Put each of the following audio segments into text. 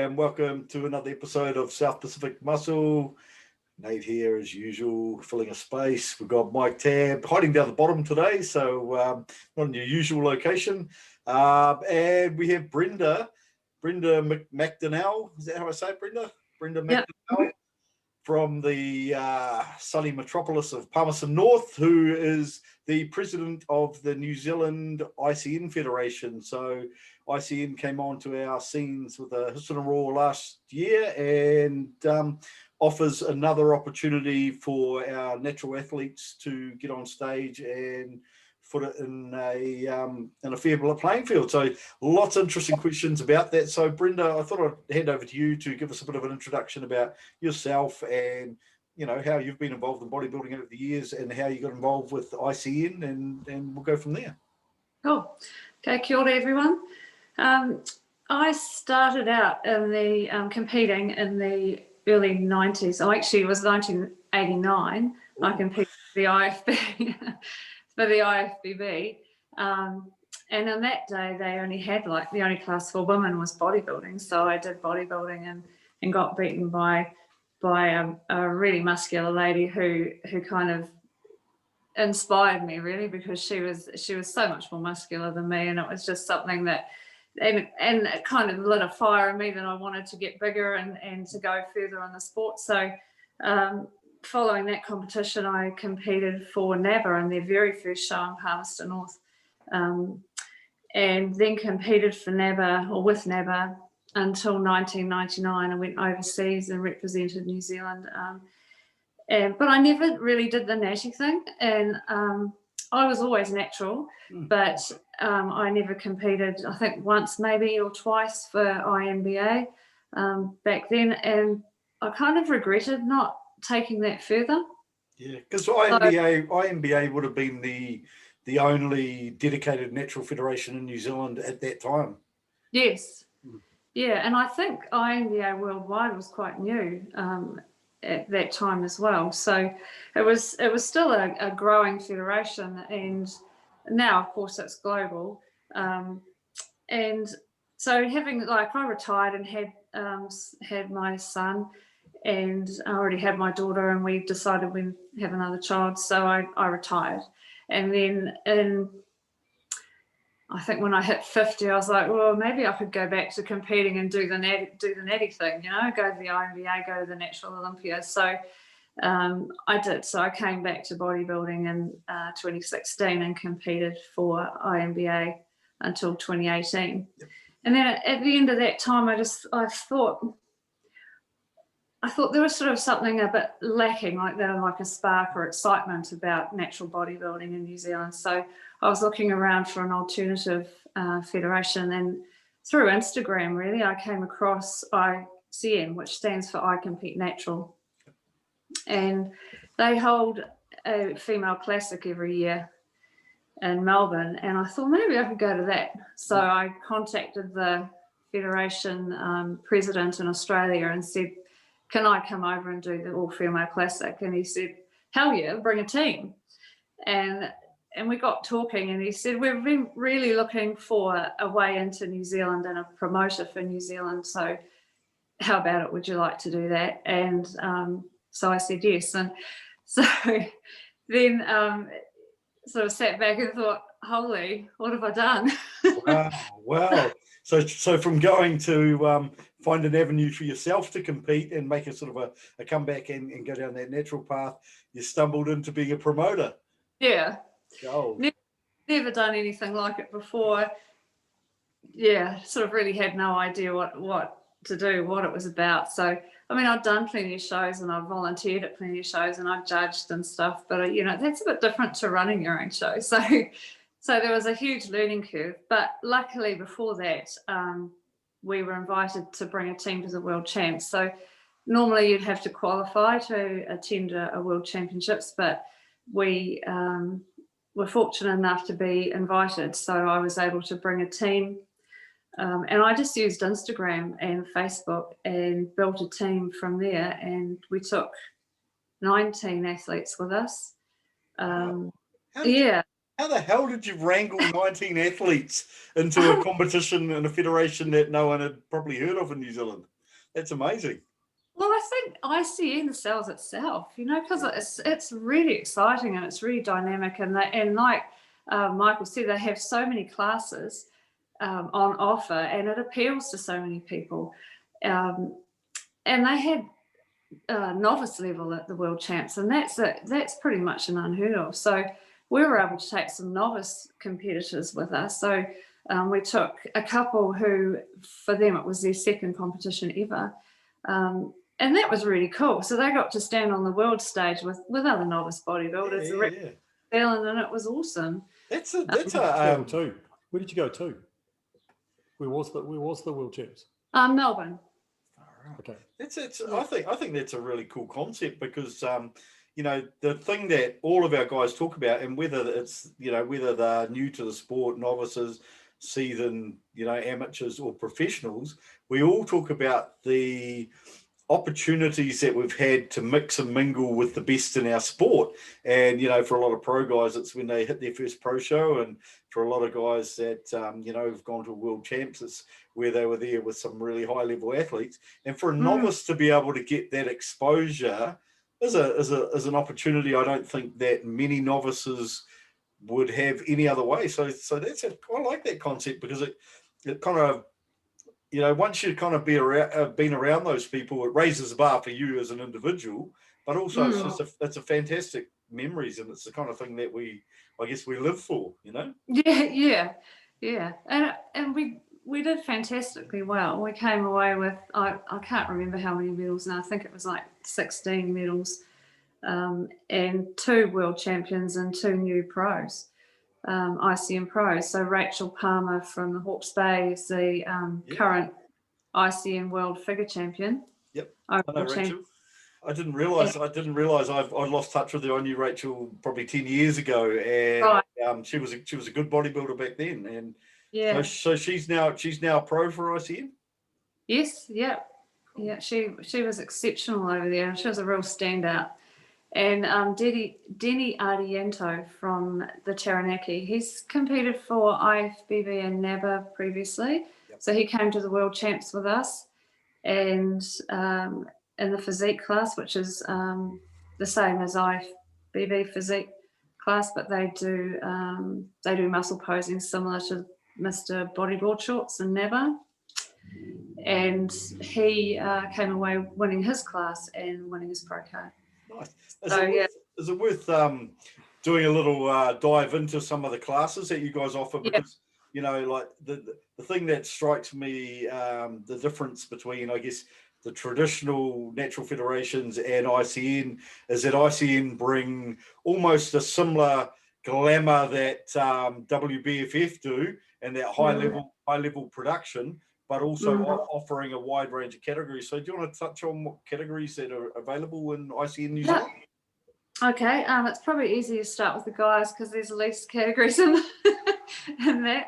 and welcome to another episode of South Pacific Muscle. Nate here as usual, filling a space. We've got Mike Tabb hiding down the bottom today, so not in your usual location. And we have Brenda McDonnell. Is that how I say it, Brenda? Brenda McDonnell from the sunny metropolis of Palmerston North, who is the president of the New Zealand ICN Federation. So ICN came onto our scenes with a hiss and a roar last year and offers another opportunity for our natural athletes to get on stage and put it in a fair playing field. So lots of interesting questions about that. So Brenda, I thought I'd hand over to you to give us a bit of an introduction about yourself and how you've been involved in bodybuilding over the years and how you got involved with ICN, and we'll go from there. Cool. Okay, kia ora everyone. I started out in the competing in the early 90s. Actually, it was 1989. I competed for the IFB. For the IFBB, and on that day they only had the only class for women was bodybuilding. So I did bodybuilding and got beaten by a really muscular lady who kind of inspired me really, because she was so much more muscular than me, and it was just something that and it kind of lit a fire in me that I wanted to get bigger and to go further in the sport. So following that competition, I competed for NABBA in their very first show in Palmerston North, and then competed for NABBA or with NABBA until 1999. I went overseas and represented New Zealand, but I never really did the natty thing, and I was always natural, but I never competed, I think once maybe or twice for INBA back then, and I kind of regretted not taking that further. Yeah, because INBA would have been the only dedicated natural federation in New Zealand at that time. Yes. Yeah, and I think INBA worldwide was quite new at that time as well. So it was still a growing federation, and now of course it's global. And so having I retired and had my son, and I already had my daughter, and we decided we'd have another child, so I retired. And then I think when I hit 50, I was like, well, maybe I could go back to competing and do the natty thing, go to the INBA, go to the Natural Olympia. So I did. So I came back to bodybuilding in 2016 and competed for INBA until 2018. Yep. And then at the end of that time, I thought there was sort of something a bit lacking, like a spark or excitement about natural bodybuilding in New Zealand. So I was looking around for an alternative federation, and through Instagram, really, I came across ICN, which stands for I Compete Natural. And they hold a female classic every year in Melbourne, and I thought maybe I could go to that. So I contacted the federation president in Australia and said, can I come over and do the all-female classic? And he said, hell yeah, bring a team. And we got talking, and he said, we've been really looking for a way into New Zealand and a promoter for New Zealand. So how about it? Would you like to do that? And so I said yes. And so then sort of sat back and thought, holy, what have I done? Wow. So from going to find an avenue for yourself to compete and make a sort of a comeback and go down that natural path, you stumbled into being a promoter. Yeah. Oh. Never done anything like it before. Yeah, sort of really had no idea what to do, what it was about. So, I mean, I'd done plenty of shows and I've volunteered at plenty of shows and I've judged and stuff, but that's a bit different to running your own show. So there was a huge learning curve, but luckily before that, we were invited to bring a team to the World Champs. So normally you'd have to qualify to attend a World Championships, but we were fortunate enough to be invited. So I was able to bring a team, and I just used Instagram and Facebook and built a team from there. And we took 19 athletes with us. How the hell did you wrangle 19 athletes into a competition and a federation that no one had probably heard of in New Zealand? That's amazing. Well, I think ICN sells itself, you know, because it's really exciting and it's really dynamic, and like Michael said, they have so many classes on offer, and it appeals to so many people. And they had novice level at the World Champs, and that's pretty much an unheard of. So we were able to take some novice competitors with us. So we took a couple who, for them, it was their second competition ever. And that was really cool. So they got to stand on the world stage with other novice bodybuilders around New Zealand, and it was awesome. That's a too. Where did you go to? Where was the World Champs? Melbourne. Okay. I think that's a really cool concept, because you know, the thing that all of our guys talk about, and whether it's, you know, whether they're new to the sport, novices, seasoned, you know, amateurs or professionals, we all talk about the opportunities that we've had to mix and mingle with the best in our sport. And, you know, for a lot of pro guys, it's when they hit their first pro show. And for a lot of guys that, you know, have gone to World Champs, it's where they were there with some really high level athletes. And for a novice to be able to get that exposure is an opportunity I don't think that many novices would have any other way. So I like that concept, because it kind of, you know, once you kind of been around those people, it raises the bar for you as an individual, but also it's a fantastic memories, and it's the kind of thing that I guess we live for, you know? Yeah. And we did fantastically well. We came away with, I can't remember how many medals now. I think it was like 16 medals, and 2 world champions and 2 new pros. ICN pros. So Rachel Palmer from the Hawke's Bay is the current ICN world figure champion. Yep. I know Rachel. I didn't realize I've lost touch with her. I knew Rachel probably 10 years ago, and she was a good bodybuilder back then. And so she's now a pro for ICN. Yes. Yeah. Yeah. She was exceptional over there. She was a real standout. And Denny Ardiento from the Taranaki, he's competed for IFBB and NABA previously. Yep. So he came to the World Champs with us, and in the physique class, which is the same as IFBB physique class, but they do muscle posing similar to Mr. Bodyboard Shorts and NABA. And he came away winning his class and winning his pro card. Nice. Is it worth doing a little dive into some of the classes that you guys offer? Because, you know, like the thing that strikes me, the difference between, I guess, the traditional natural federations and ICN is that ICN bring almost a similar glamour that WBFF do, and that high level production, but also offering a wide range of categories. So do you want to touch on what categories that are available in ICN New Zealand? Okay, it's probably easier to start with the guys, because there's the least categories in that.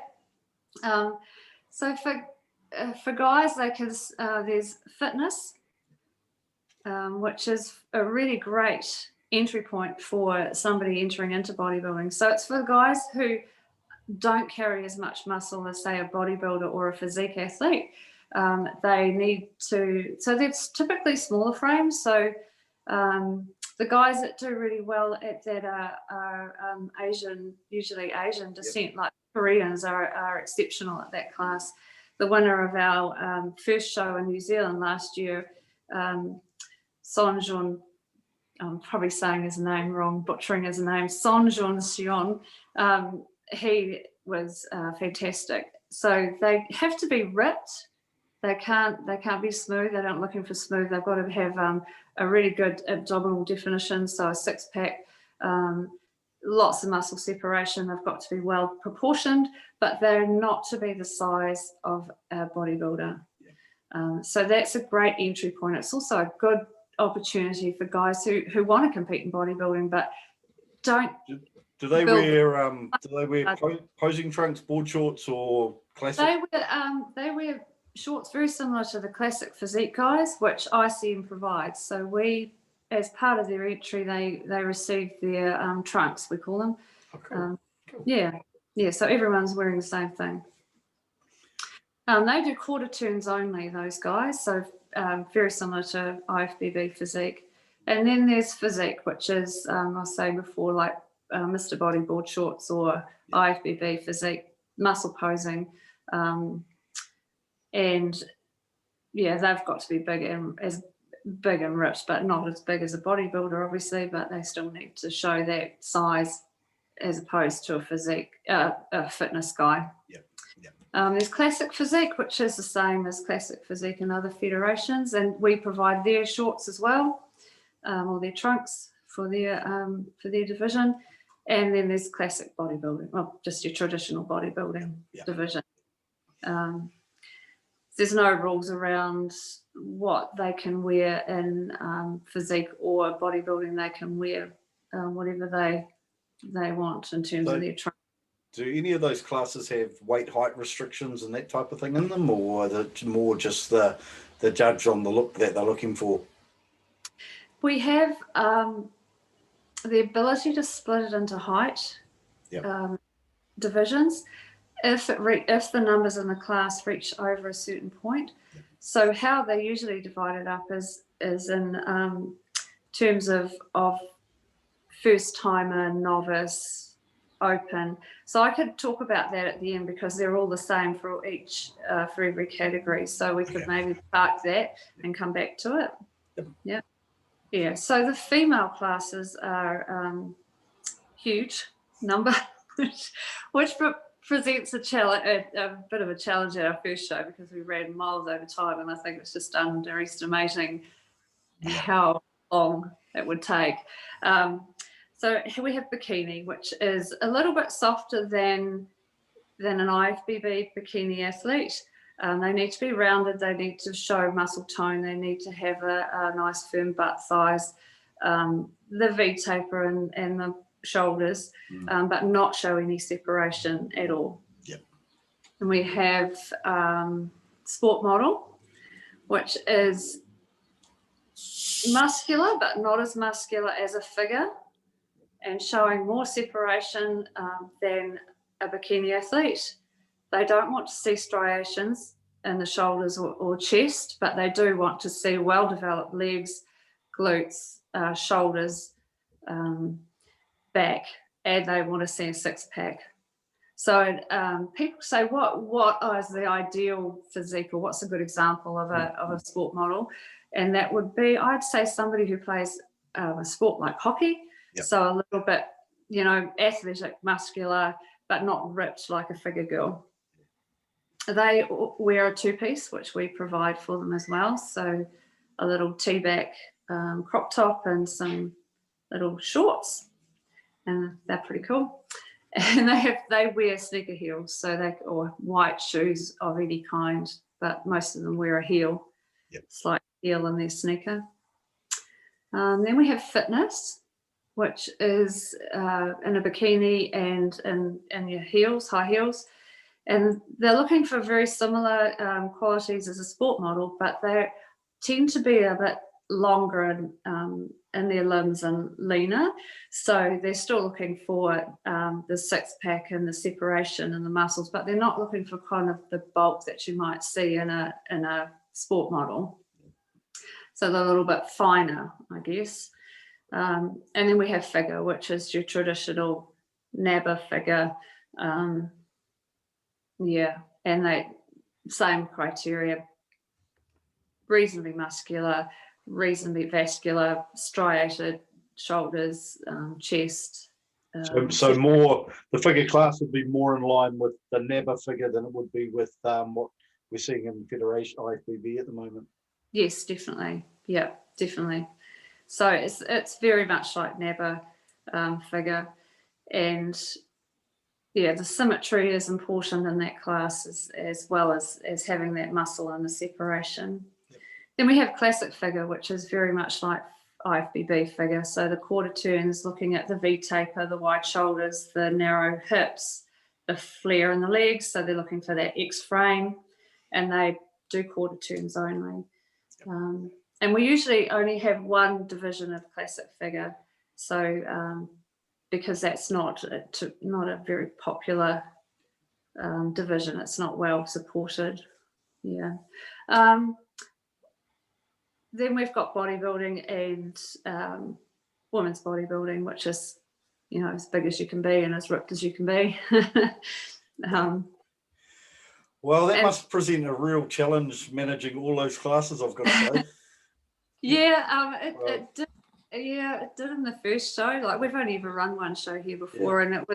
So for guys, there's fitness, which is a really great entry point for somebody entering into bodybuilding. So it's for guys who don't carry as much muscle as, say, a bodybuilder or a physique athlete. They need to, so that's typically smaller frames. So the guys that do really well at that are Asian, usually Asian descent, like Koreans are exceptional at that class. The winner of our first show in New Zealand last year, Sonjun, I'm probably saying his name wrong, butchering his name, Sonjun Sion, he was fantastic. So they have to be ripped. They can't be smooth. They're not looking for smooth. They've got to have a really good abdominal definition, so a 6-pack, lots of muscle separation. They've got to be well proportioned, but they're not to be the size of a bodybuilder. So that's a great entry point. It's also a good opportunity for guys who want to compete in bodybuilding but don't. Do they wear posing trunks, board shorts, or classic? They wear shorts very similar to the classic physique guys, which ICN provides. So we, as part of their entry, they receive their trunks, we call them. Oh, cool. Cool. Yeah. So everyone's wearing the same thing. They do quarter turns only, those guys. So very similar to IFBB physique. And then there's physique, which is, I was saying before, like Mr. Bodyboard shorts or IFBB physique, muscle posing. And yeah, they've got to be big and as big and ripped, but not as big as a bodybuilder, obviously, but they still need to show that size as opposed to a physique, a fitness guy. There's classic physique, which is the same as classic physique in other federations, and we provide their shorts as well, or their trunks for their division. And then there's classic bodybuilding, well, just your traditional bodybuilding division. There's no rules around what they can wear in physique or bodybuilding. They can wear whatever they want in terms of their training. Do any of those classes have weight, height restrictions and that type of thing in them, or are they more just the judge on the look that they're looking for? We have the ability to split it into height divisions if the numbers in the class reach over a certain point. So how they usually divide it up is in terms of first timer, novice, open. So I could talk about that at the end because they're all the same for each for every category. So we could maybe park that and come back to it. Yeah. So the female classes are huge number, which presents a bit of a challenge at our first show because we ran miles over time, and I think it's just underestimating how long it would take. So we have bikini, which is a little bit softer than an IFBB bikini athlete. They need to be rounded. They need to show muscle tone. They need to have a nice firm butt size, the V taper and the shoulders, but not show any separation at all. And we have sport model, which is muscular, but not as muscular as a figure, and showing more separation than a bikini athlete. They don't want to see striations in the shoulders or chest, but they do want to see well-developed legs, glutes, shoulders, back, and they want to see a six-pack. So people say, what is the ideal physique, or what's a good example of a sport model? And that would be, I'd say, somebody who plays a sport like hockey. So a little bit, athletic, muscular, but not ripped like a figure girl. They wear a two-piece, which we provide for them as well. So a little T-back crop top and some little shorts, and they're pretty cool. And they wear sneaker heels, or white shoes of any kind, but most of them wear a heel, slight heel in their sneaker. Then we have fitness, which is in a bikini and in your heels, high heels. And they're looking for very similar qualities as a sport model, but they tend to be a bit longer in their limbs and leaner. So they're still looking for the six-pack and the separation and the muscles, but they're not looking for kind of the bulk that you might see in a sport model. So they're a little bit finer, I guess. And then we have figure, which is your traditional NABBA figure. And they same criteria, reasonably muscular, reasonably vascular, striated shoulders, chest. So more, the figure class would be more in line with the NABBA figure than it would be with what we're seeing in Federation IFBB at the moment. Yes, definitely. Yeah, definitely. So it's very much like NABBA figure, and the symmetry is important in that class as well as having that muscle and the separation. Then we have classic figure, which is very much like IFBB figure. So the quarter turns, looking at the V taper, the wide shoulders, the narrow hips, the flare in the legs. So they're looking for that X frame, and they do quarter turns only. And we usually only have one division of classic figure. So because that's not a very popular division, it's not well supported. then we've got bodybuilding and women's bodybuilding, which is, you know, as big as you can be and as ripped as you can be. Well, that must present a real challenge managing all those classes, I've got to say. Yeah, it did. Yeah, it did in the first show. Like, we've only ever run one show here before, and it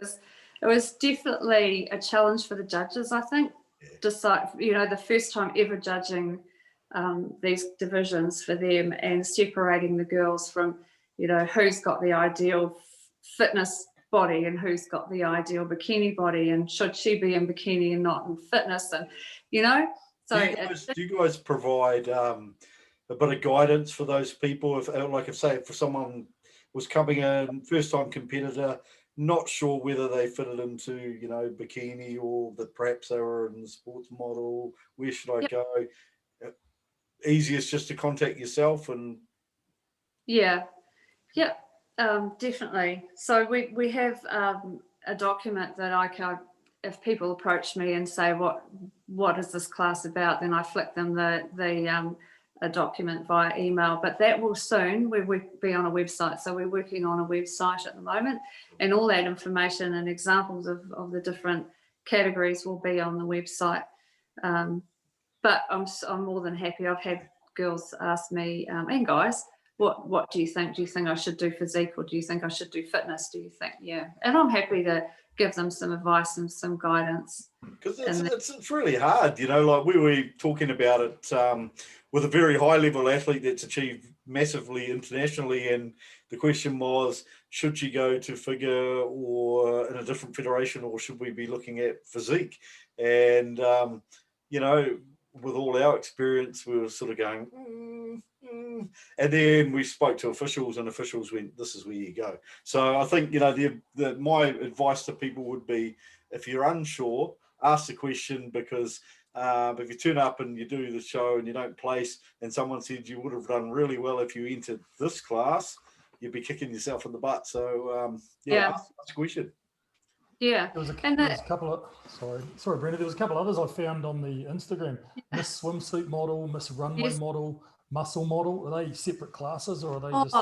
was definitely a challenge for the judges, I think. Decide, you know, the first time ever judging these divisions for them and separating the girls from, you know, who's got the ideal fitness body and who's got the ideal bikini body, and should she be in bikini and not in fitness, and, you know. So do you guys provide a bit of guidance for those people, if say for someone was coming in, first time competitor, not sure whether they fitted into, you know, bikini, or that perhaps they were in the sports model, where should I go? Easiest just to contact yourself? And definitely. So we have a document that I can, if people approach me and say what is this class about, then I flick them a document via email. But that will soon be on a website. So we're working on a website at the moment, and all that information and examples of the different categories will be on the website. But I'm more than happy. I've had girls ask me, and guys, what do you think? Do you think I should do physique, or do you think I should do fitness? Do you think? Yeah. And I'm happy to give them some advice and some guidance. Because it's really hard, you know, like we were talking about it with a very high level athlete that's achieved massively internationally, and the question was, should she go to figure or in a different federation, or should we be looking at physique? And you know, with all our experience, we were sort of going, and then we spoke to officials, and officials went, this is where you go. So I think, you know, my advice to people would be, if you're unsure, ask the question, because if you turn up and you do the show and you don't place, and someone said you would have done really well if you entered this class, you'd be kicking yourself in the butt. So ask the question. Yeah, there was a couple of sorry, Brenda. There was a couple others I found on the Instagram. Miss Swimsuit Model, Miss Runway Model, Muscle Model. Are they separate classes, or are they just?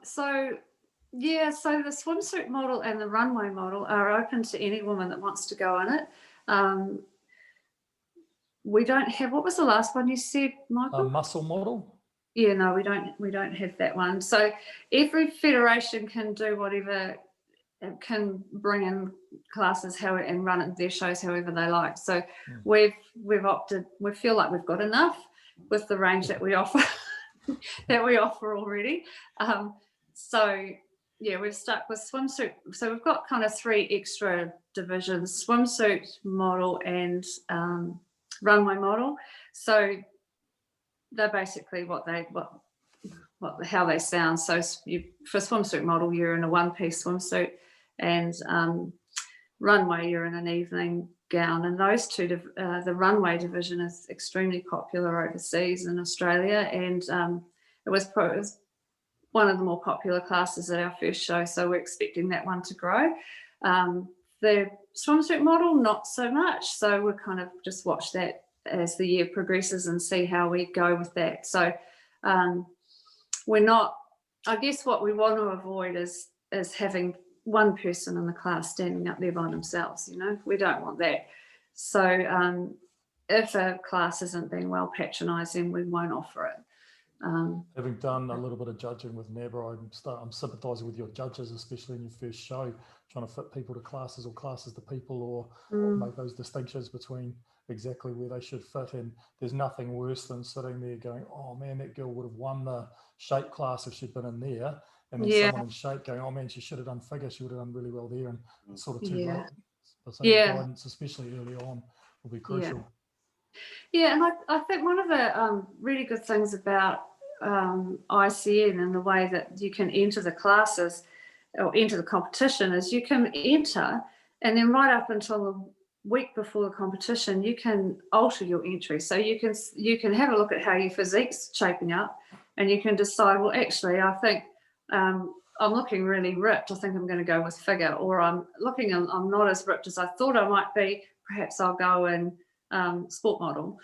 So the swimsuit model and the runway model are open to any woman that wants to go on it. We don't have. What was the last one you said, Michael? Muscle Model. Yeah, no, we don't have that one. So every federation can do whatever. Can bring in classes and run their shows however they like. So we've opted. We feel like we've got enough with the range that we offer already. So yeah, we've stuck with swimsuit. So we've got kind of 3 extra divisions: swimsuit model and runway model. So they're basically how they sound. So for swimsuit model, you're in a one-piece swimsuit, and runway, you're in an evening gown. And those two, the runway division is extremely popular overseas in Australia, and it was one of the more popular classes at our first show, so we're expecting that one to grow. The swimsuit model, not so much, so we'll kind of just watch that as the year progresses and see how we go with that. So we're not, I guess what we want to avoid is having one person in the class standing up there by themselves, you know. We don't want that. So if a class isn't being well patronised, then we won't offer it. Having done a little bit of judging with NABRA, I'm sympathising with your judges, especially in your first show, trying to fit people to classes or classes to people, or make those distinctions between exactly where they should fit. And there's nothing worse than sitting there going, oh man, that girl would have won the shape class if she'd been in there. And then someone in shape going, oh man, she should have done figure, she would have done really well there, and sort of too late. So guidance, especially early on, will be crucial. Yeah, and I think one of the really good things about ICN and the way that you can enter the classes or enter the competition is you can enter, and then right up until the week before the competition, you can alter your entry. So you can have a look at how your physique's shaping up, and you can decide, well, actually, I think I'm looking really ripped. I think I'm going to go with figure, or I'm not as ripped as I thought I might be. Perhaps I'll go in sport model.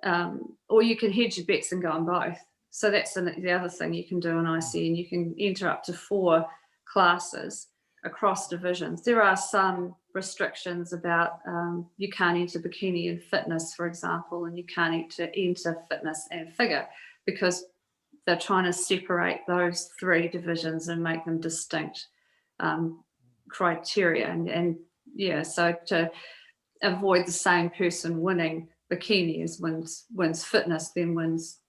or you can hedge your bets and go on both. So that's the other thing you can do in ICN. You can enter up to 4 classes across divisions. There are some restrictions about you can't enter bikini and fitness, for example, and you can't enter fitness and figure, because they're trying to separate those 3 divisions and make them distinct criteria. And yeah, so to avoid the same person winning bikini as wins fitness, then wins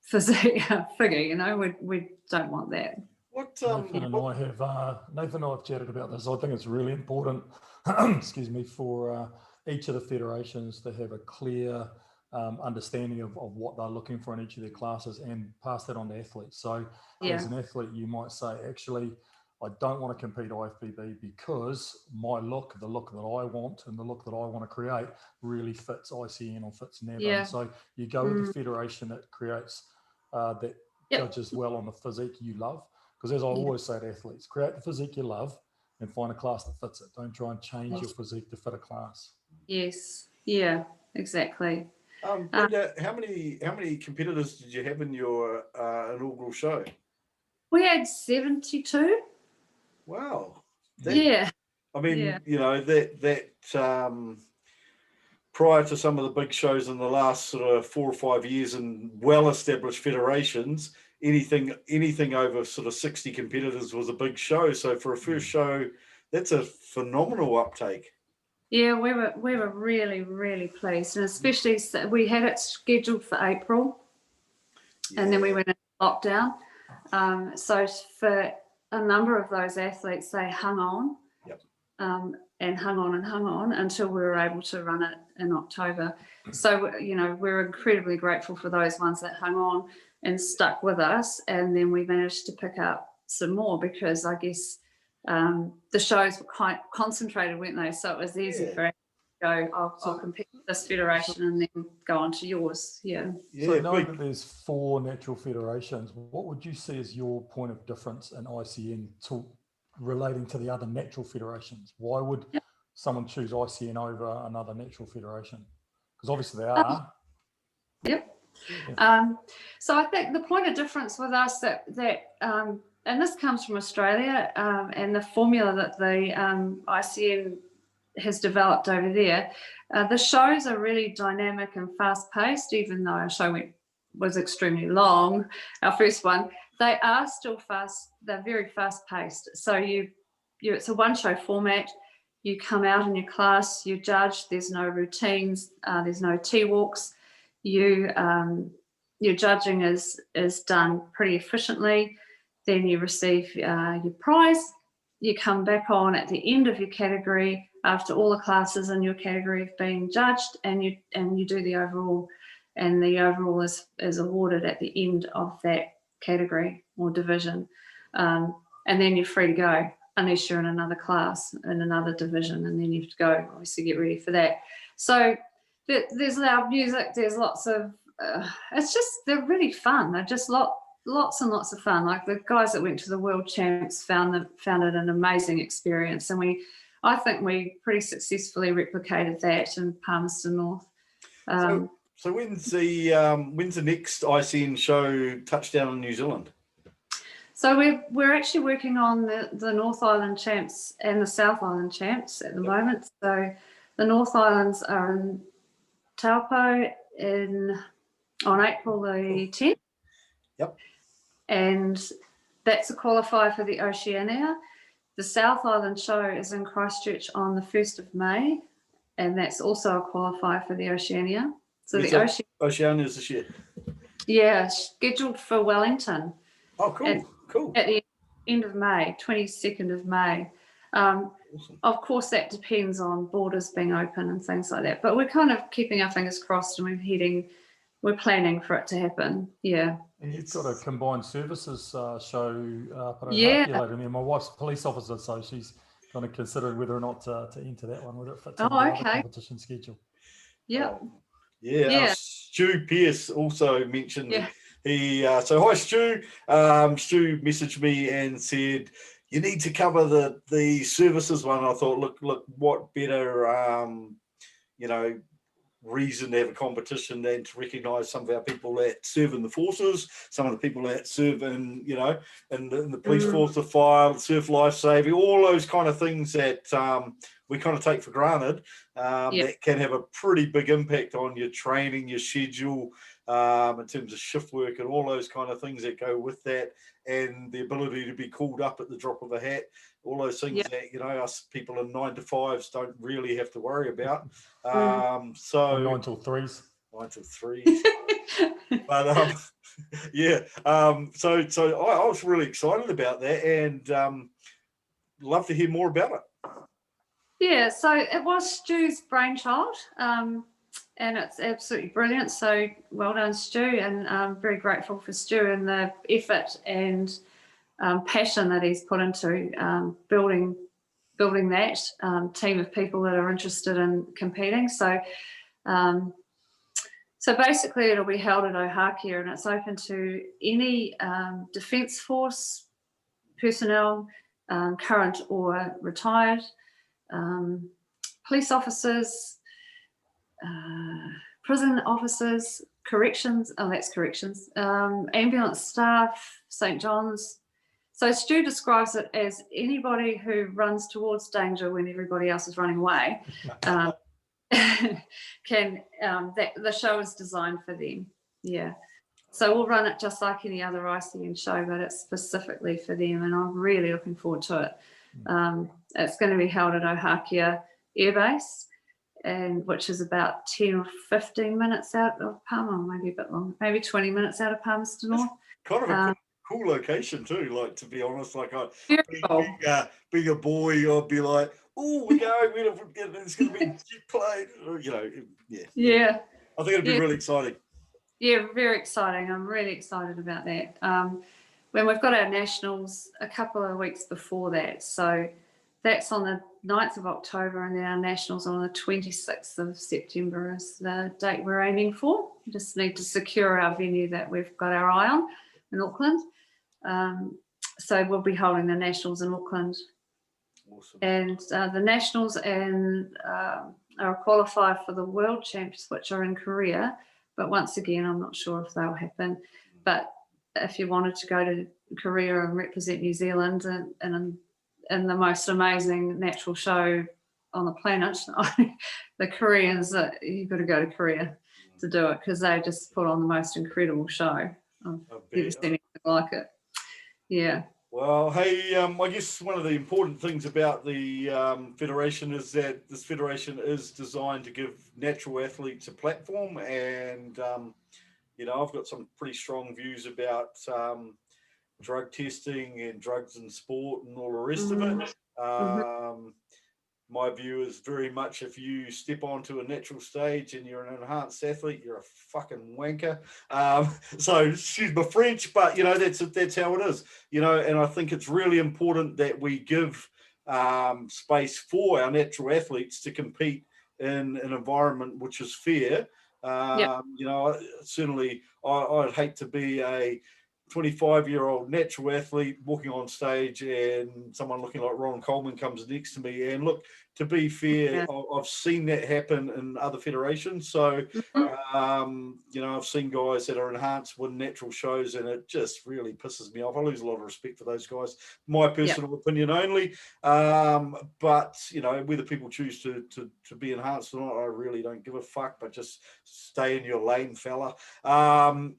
physique figure. You know, we don't want that. Nathan and I have chatted about this. I think it's really important, excuse me, for each of the federations to have a clear understanding of what they're looking for in each of their classes and pass that on to athletes. So as an athlete, you might say, actually, I don't want to compete IFBB because my look, the look that I want and the look that I want to create really fits ICN or fits NABA. Yeah. So you go with the federation that creates, that judges well on the physique you love. Because as I always say to athletes, create the physique you love and find a class that fits it. Don't try and change your physique to fit a class. Yes. Yeah, exactly. Brenda, how many competitors did you have in your inaugural show? We had 72. Wow. I mean, you know, that prior to some of the big shows in the last sort of 4 or 5 years in well-established federations, anything over sort of 60 competitors was a big show. So for a first show, that's a phenomenal uptake. Yeah, we were really, really pleased, and especially we had it scheduled for April, and then we went into lockdown. So for a number of those athletes, they hung on, and hung on until we were able to run it in October. So, you know, we're incredibly grateful for those ones that hung on and stuck with us, and then we managed to pick up some more because I guess the shows were quite concentrated, weren't they? So it was easy for us to go, I'll compete with this federation and then go on to yours. So knowing that there's 4 natural federations, what would you see as your point of difference in ICN relating to the other natural federations? Why would someone choose ICN over another natural federation? Because obviously they are. So I think the point of difference with us that and this comes from Australia, and the formula that the ICN has developed over there, the shows are really dynamic and fast-paced. Even though our show was extremely long, our first one, they are still fast. They're very fast-paced. So it's a one-show format. You come out in your class, you judge. There's no routines. There's no T-walks. Your judging is done pretty efficiently. Then you receive your prize. You come back on at the end of your category after all the classes in your category have been judged, and you do the overall, and the overall is awarded at the end of that category or division, and then you're free to go unless you're in another class in another division, and then you have to go obviously get ready for that. So there's loud music. There's lots of it's just, they're really fun. They're just lots and lots of fun. Like the guys that went to the World Champs found it an amazing experience, and I think we pretty successfully replicated that in Palmerston North. So when's the next ICN show touchdown in New Zealand? So we're actually working on the North Island Champs and the South Island Champs at the moment. So the North Islands are in Taupo on April the 10th. And that's a qualifier for the Oceania. The South Island show is in Christchurch on the 1st of May, and that's also a qualifier for the Oceania. So the Oceania is this year? Yeah, scheduled for Wellington. Oh, cool. At the end of May, 22nd of May. Awesome. Of course, that depends on borders being open and things like that. But we're kind of keeping our fingers crossed, and we're planning for it to happen. Yeah. And you've got a combined services show later. And my wife's a police officer, so she's kind of considering whether or not to enter that one, whether it fits into the other competition schedule. Stu Pearce also mentioned so hi Stu. Stu messaged me and said you need to cover the services one. I thought look what better reason to have a competition than to recognise some of our people that serve in the forces, some of the people that serve in, you know, in the police force, the fire, surf lifesaving, all those kind of things that we kind of take for granted, that can have a pretty big impact on your training, your schedule, in terms of shift work and all those kind of things that go with that, and the ability to be called up at the drop of a hat, all those things that, you know, us people in 9 to 5s don't really have to worry about. So 9 till 3s. 9 till 3s. But yeah, so I was really excited about that, and love to hear more about it. Yeah, so it was Stu's brainchild, and it's absolutely brilliant. So well done, Stu, and I'm very grateful for Stu and the effort and passion that he's put into building that team of people that are interested in competing. So so basically it'll be held at Ohakia, and it's open to any Defence Force personnel, current or retired, police officers, prison officers, corrections, ambulance staff, St. John's. So Stu describes it as anybody who runs towards danger when everybody else is running away. The show is designed for them. Yeah. So we'll run it just like any other ICN show, but it's specifically for them, and I'm really looking forward to it. It's going to be held at Ohakia Air Base, and which is about 10 or 15 minutes out of Palmer, maybe a bit longer, maybe 20 minutes out of Palmerston North. Kind of a cool location too, like, to be honest. Like, being a boy, I'd be like, oh, we're going, it's going to be a jet plane, you know. Yeah. I think it'd be really exciting. Yeah, very exciting. I'm really excited about that. When we've got our nationals a couple of weeks before that, so that's on the 9th of October, and then our nationals on the 26th of September is the date we're aiming for. We just need to secure our venue that we've got our eye on in Auckland. So we'll be holding the nationals in Auckland. Awesome. And the nationals and are a qualifier for the world champs, which are in Korea. But once again, I'm not sure if they'll happen. But if you wanted to go to Korea and represent New Zealand in the most amazing natural show on the planet, the Koreans, you've got to go to Korea to do it, because they just put on the most incredible show. I've never seen anything like it. Yeah. Well, hey, I guess one of the important things about the federation is that this federation is designed to give natural athletes a platform, and you know, I've got some pretty strong views about drug testing and drugs in sport and all the rest of it. My view is very much, if you step onto a natural stage and you're an enhanced athlete, you're a fucking wanker. So excuse my French, but you know, that's how it is. You know, and I think it's really important that we give space for our natural athletes to compete in an environment which is fair. You know, certainly I'd hate to be a 25-year-old natural athlete walking on stage and someone looking like Ron Coleman comes next to me. And look, to be fair, I've seen that happen in other federations. So, you know, I've seen guys that are enhanced win natural shows, and it just really pisses me off. I lose a lot of respect for those guys. My personal opinion only. But, you know, whether people choose to be enhanced or not, I really don't give a fuck, but just stay in your lane, fella.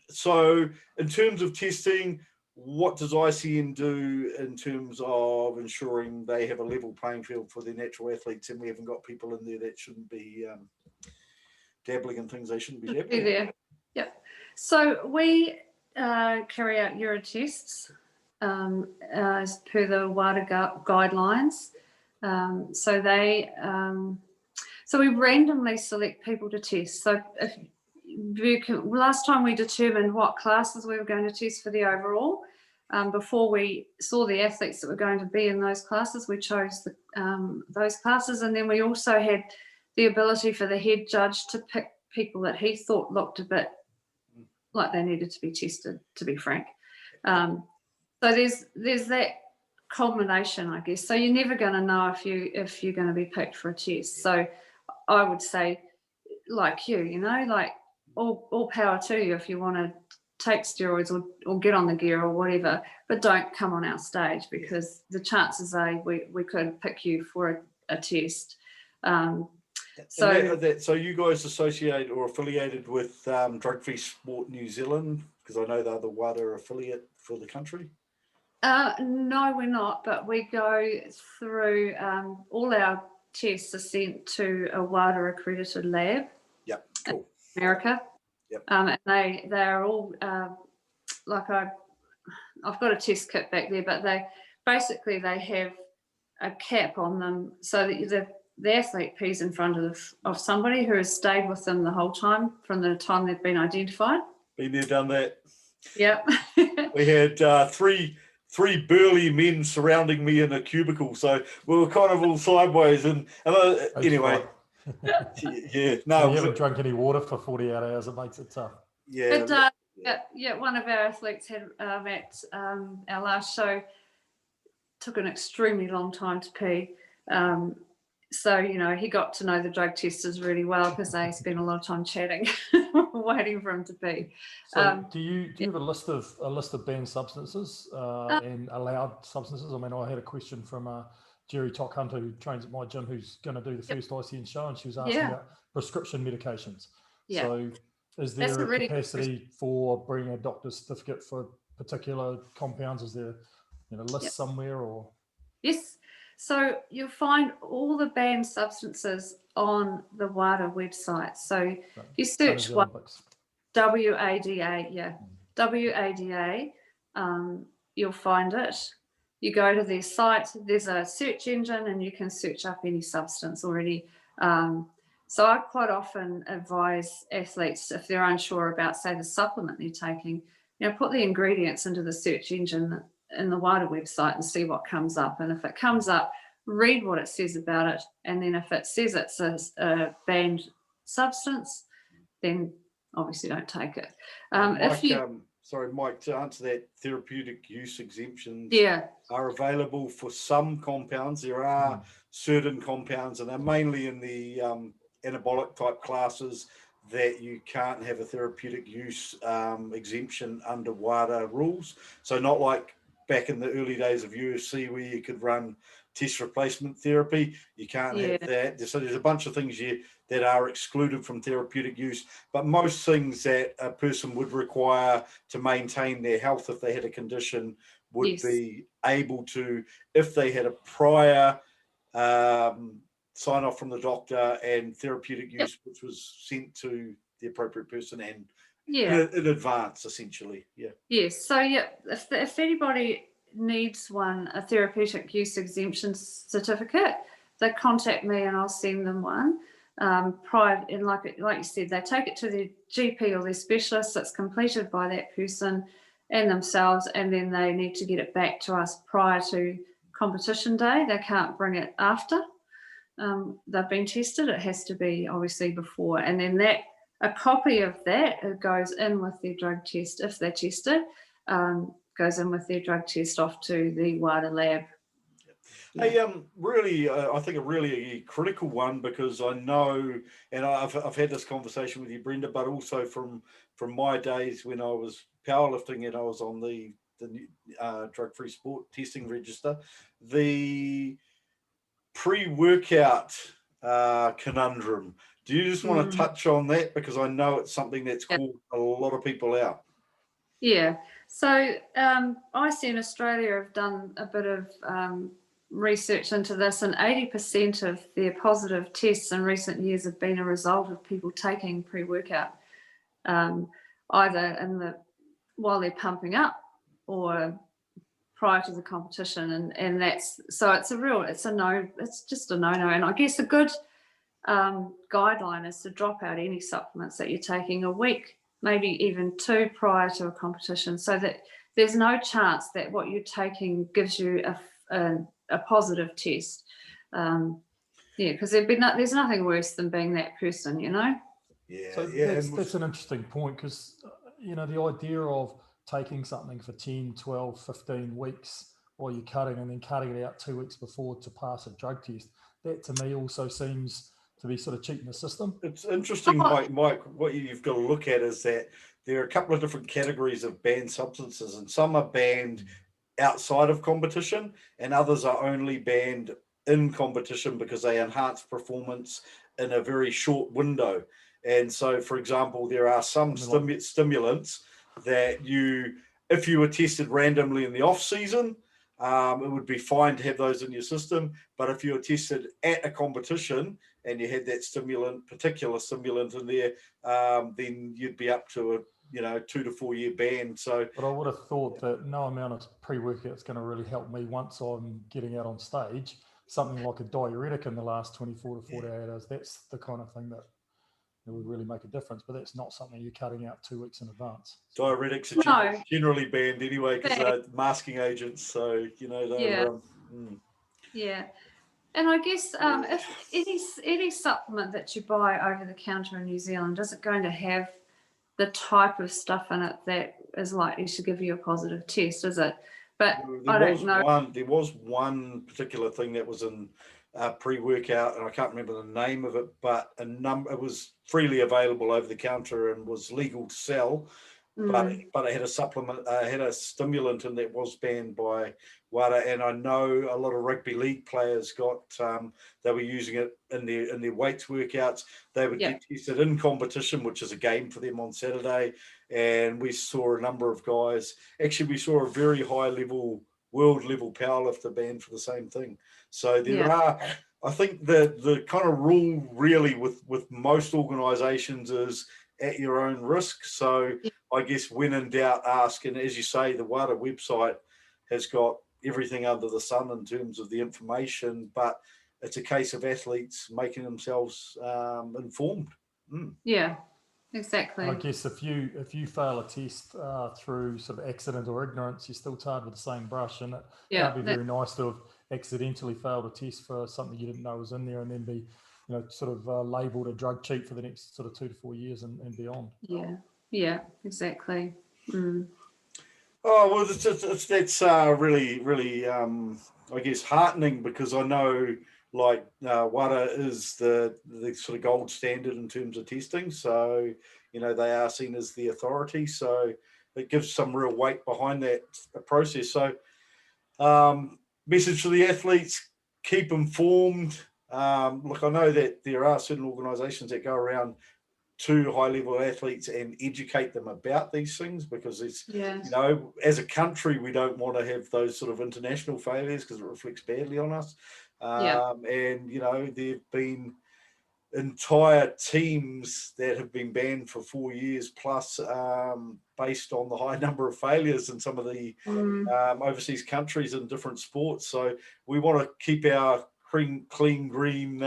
So in terms of testing, what does ICN do in terms of ensuring they have a level playing field for their natural athletes, and we haven't got people in there that shouldn't be dabbling in things they shouldn't be dabbling in? Yeah. So we carry out urine tests as per the WADA guidelines. So they, so we randomly select people to test. So if last time we determined what classes we were going to test for the overall. Before we saw the athletes that were going to be in those classes, we chose those classes, and then we also had the ability for the head judge to pick people that he thought looked a bit like they needed to be tested, to be frank. So there's that culmination, I guess. So you're never going to know if you're going to be picked for a test. So I would say, like you, you know, like all power to you if you want to take steroids or get on the gear or whatever, but don't come on our stage, because the chances are we could pick you for a test. So you guys associate or affiliated with Drug Free Sport New Zealand, because I know they're the WADA affiliate for the country? No, we're not, but we go through, all our tests are sent to a WADA accredited lab. Yep, cool. In America. Yep. And they are all, like I've got a test kit back there, but they have a cap on them so that the athlete pees in front of somebody who has stayed with them the whole time from the time they've been identified. Been there, done that. Yep. We had three burly men surrounding me in a cubicle, so we were kind of all sideways. And anyway, yeah, no, so you haven't drunk any water for 48 hours. It makes it tough. Yeah, one of our athletes had at our last show took an extremely long time to pee. So, you know, he got to know the drug testers really well because they spent a lot of time chatting, waiting for him to pee. So do you have a list of banned substances and allowed substances? I mean, I had a question from Jerry Tockhunter, who trains at my gym, who's going to do the first ICN show, and she was asking about prescription medications. Yeah. So is there a capacity for bringing a doctor's certificate for particular compounds? Is there a list somewhere or? Yes. So you'll find all the banned substances on the WADA website. So if you search WADA, WADA, you'll find it. You go to their site, there's a search engine and you can search up any substance already. So I quite often advise athletes, if they're unsure about, say, the supplement they're taking, put the ingredients into the search engine in the WADA website and see what comes up. And if it comes up, read what it says about it. And then if it says it's a banned substance, then obviously don't take it. Sorry, Mike, to answer that, therapeutic use exemptions are available for some compounds. There are certain compounds, and they're mainly in the anabolic type classes, that you can't have a therapeutic use exemption under WADA rules. So not like back in the early days of UFC where you could run test replacement therapy. You can't have that. So there's a bunch of things that are excluded from therapeutic use, but most things that a person would require to maintain their health if they had a condition would be able to, if they had a prior sign off from the doctor and therapeutic use, which was sent to the appropriate person and in advance, essentially. Yes. So if anybody needs a therapeutic use exemption certificate, they contact me and I'll send them one. Prior, and like you said, they take it to their GP or their specialist. It's completed by that person and themselves, and then they need to get it back to us prior to competition day. They can't bring it after they've been tested. It has to be obviously before, and then a copy of that goes in with their drug test if they're tested. Goes in with their drug test off to the WADA lab. Hey, really, I think a really critical one, because I know, and I've had this conversation with you, Brenda, but also from my days when I was powerlifting and I was on the drug-free sport testing register, the pre-workout conundrum. Do you just want to touch on that, because I know it's something that's called a lot of people out? Yeah. So ICN Australia have done a bit of research into this, and 80% of their positive tests in recent years have been a result of people taking pre-workout, either while they're pumping up or prior to the competition, and that's so it's just a no-no. And I guess a good guideline is to drop out any supplements that you're taking a week, maybe even 2 prior to a competition, so that there's no chance that what you're taking gives you a positive test. Because there's nothing worse than being that person, So that's an interesting point, because the idea of taking something for 10, 12, 15 weeks while you're cutting, and then cutting it out 2 weeks before to pass a drug test, that to me also seems to be sort of cheating the system? It's interesting, Mike. What you've got to look at is that there are a couple of different categories of banned substances, and some are banned outside of competition, and others are only banned in competition because they enhance performance in a very short window. And so, for example, there are some stimulants that if you were tested randomly in the off season, it would be fine to have those in your system. But if you were tested at a competition and you had that particular stimulant in there, then you'd be up to a 2 to 4 year ban. So, but I would have thought that no amount of pre-workout is going to really help me once I'm getting out on stage. Something like a diuretic in the last 24 to 48 hours, that's the kind of thing that would really make a difference, but that's not something you're cutting out 2 weeks in advance. Diuretics are generally banned anyway because they're masking agents. So, yeah. And I guess if any supplement that you buy over the counter in New Zealand, is it going to have the type of stuff in it that is likely to give you a positive test, is it? But I don't know. There was one particular thing that was in pre-workout, and I can't remember the name of it, but it was freely available over the counter and was legal to sell. But it had a supplement, had a stimulant, and that was banned by WADA. And I know a lot of rugby league players they were using it in their weights workouts. They would get tested in competition, which is a game for them on Saturday. And we saw a number of guys. Actually, we saw a very high level, world level powerlifter banned for the same thing. So there are. I think the kind of rule really with most organisations is at your own risk. So I guess when in doubt, ask. And as you say, the WADA website has got everything under the sun in terms of the information, but it's a case of athletes making themselves informed. Yeah, exactly. And I guess if you fail a test through sort of accident or ignorance, you're still tarred with the same brush, and it can't be very nice to have accidentally failed a test for something you didn't know was in there, and then be sort of labelled a drug cheat for the next sort of 2 to 4 years and beyond. Yeah, exactly. Oh, well, that's really, really, I guess, heartening, because I know, like, WADA is the sort of gold standard in terms of testing. So, they are seen as the authority. So it gives some real weight behind that process. So, message to the athletes: keep informed. Look, I know that there are certain organisations that go around to high-level athletes and educate them about these things, because it's, as a country, we don't want to have those sort of international failures because it reflects badly on us. And, there've been entire teams that have been banned for 4 years plus, based on the high number of failures in some of the overseas countries in different sports. So we want to keep our clean green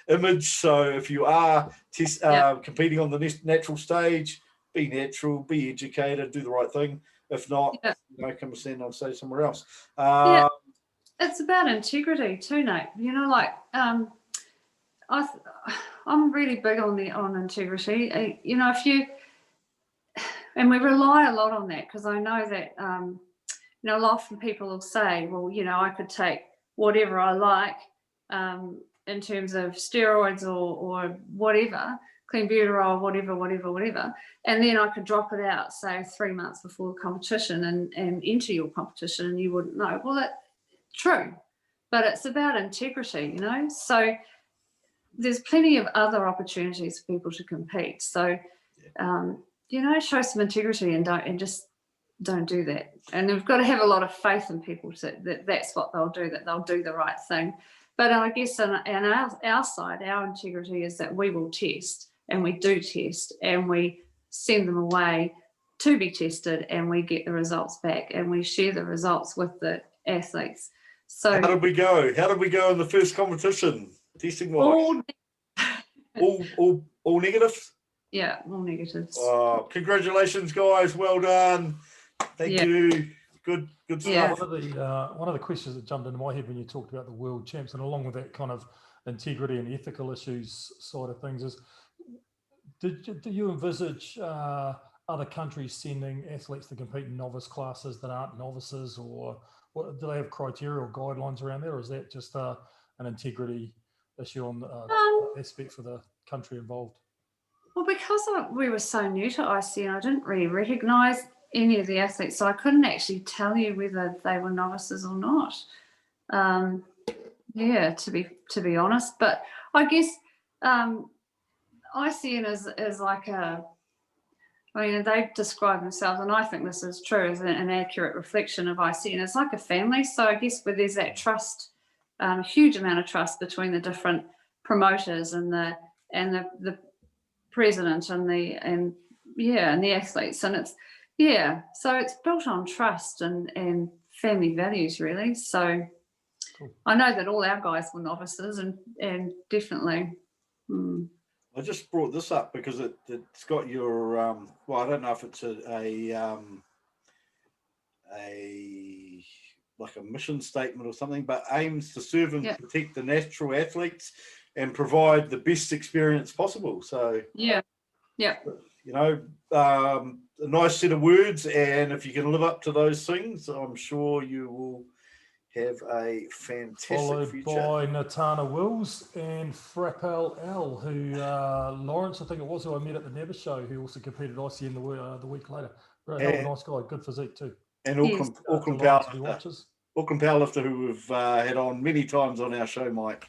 image. So if you are competing on the natural stage, be natural, be educated, do the right thing. If not, come and stand on stage somewhere else. It's about integrity too, Nate. I'm really big on integrity. If you, and we rely a lot on that, because I know that a lot of people will say, well, I could take whatever I like in terms of steroids or whatever, clenbuterol, whatever, and then I could drop it out, say 3 months before the competition and enter your competition, and you wouldn't know. Well, that's true, but it's about integrity, So there's plenty of other opportunities for people to compete. So, show some integrity and just don't do that. And we've got to have a lot of faith in people that that's what they'll do, that they'll do the right thing. But I guess on our side, our integrity is that we will test, and we do test, and we send them away to be tested, and we get the results back, and we share the results with the athletes. So how did we go? How did we go in the first competition? Testing wise, all negatives. Yeah, all negatives. Oh, congratulations, guys! Well done. Thank you. Good stuff. Yeah. One of the questions that jumped into my head when you talked about the world champs, and along with that kind of integrity and ethical issues side of things, is do you envisage other countries sending athletes to compete in novice classes that aren't novices, or do they have criteria or guidelines around there, or is that just an integrity issue on aspect for the country involved? Well, because we were so new to ICN, I didn't really recognise any of the athletes, so I couldn't actually tell you whether they were novices or not. Yeah, to be honest, but I guess ICN is like they describe themselves, and I think this is true, as an accurate reflection of ICN. It's like a family, so I guess where there's that trust, a huge amount of trust between the different promoters and the president and the athletes, and so it's built on trust and family values, really. So Cool. I know that all our guys were novices, and definitely. I just brought this up because it's got your well, I don't know if it's like a mission statement or something, but aims to serve and protect the natural athletes and provide the best experience possible. So a nice set of words, and if you can live up to those things, I'm sure you will have a fantastic future. Followed by Natana Wills and Frappel L, who Lawrence, I think it was, who I met at the Never Show, who also competed at ICN the week later. Very nice guy, good physique too. And Auckland powerlifter who we've had on many times on our show, Mike.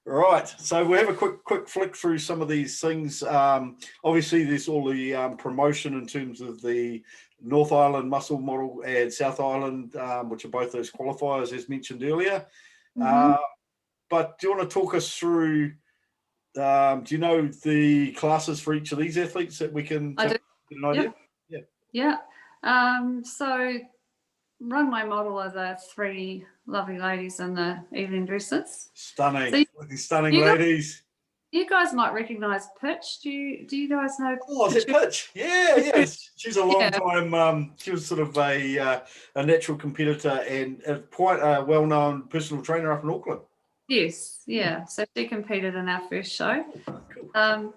Right, so we'll have a quick flick through some of these things. Obviously, there's all the promotion in terms of the North Island muscle model and South Island, which are both those qualifiers as mentioned earlier. But do you want to talk us through, do you know the classes for each of these athletes that we can get an idea? So runway model are the three lovely ladies in the evening dresses. Stunning, so stunning ladies. You guys might recognise Pitch. Do you guys know? Oh, is it Pitch? Yeah. She's a long time. She was sort of a natural competitor and quite a well-known personal trainer up in Auckland. Yes, yeah. So she competed in our first show. Cool.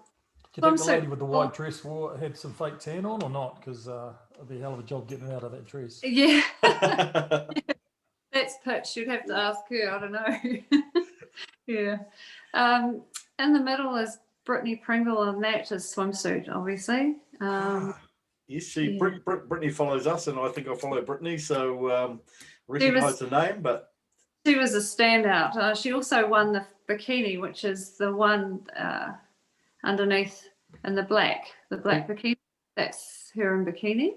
Do you think the lady with the white dress had some fake tan on or not? Because it'd be a hell of a job getting her out of that dress. Yeah. That's Pitch. You'd have to ask her. I don't know. Yeah. In the middle is Brittany Pringle, and that is swimsuit, obviously. Yes, Brittany follows us, and I think I follow Brittany, so recognise the name. But she was a standout. She also won the bikini, which is the one underneath in the black bikini. That's her in bikini.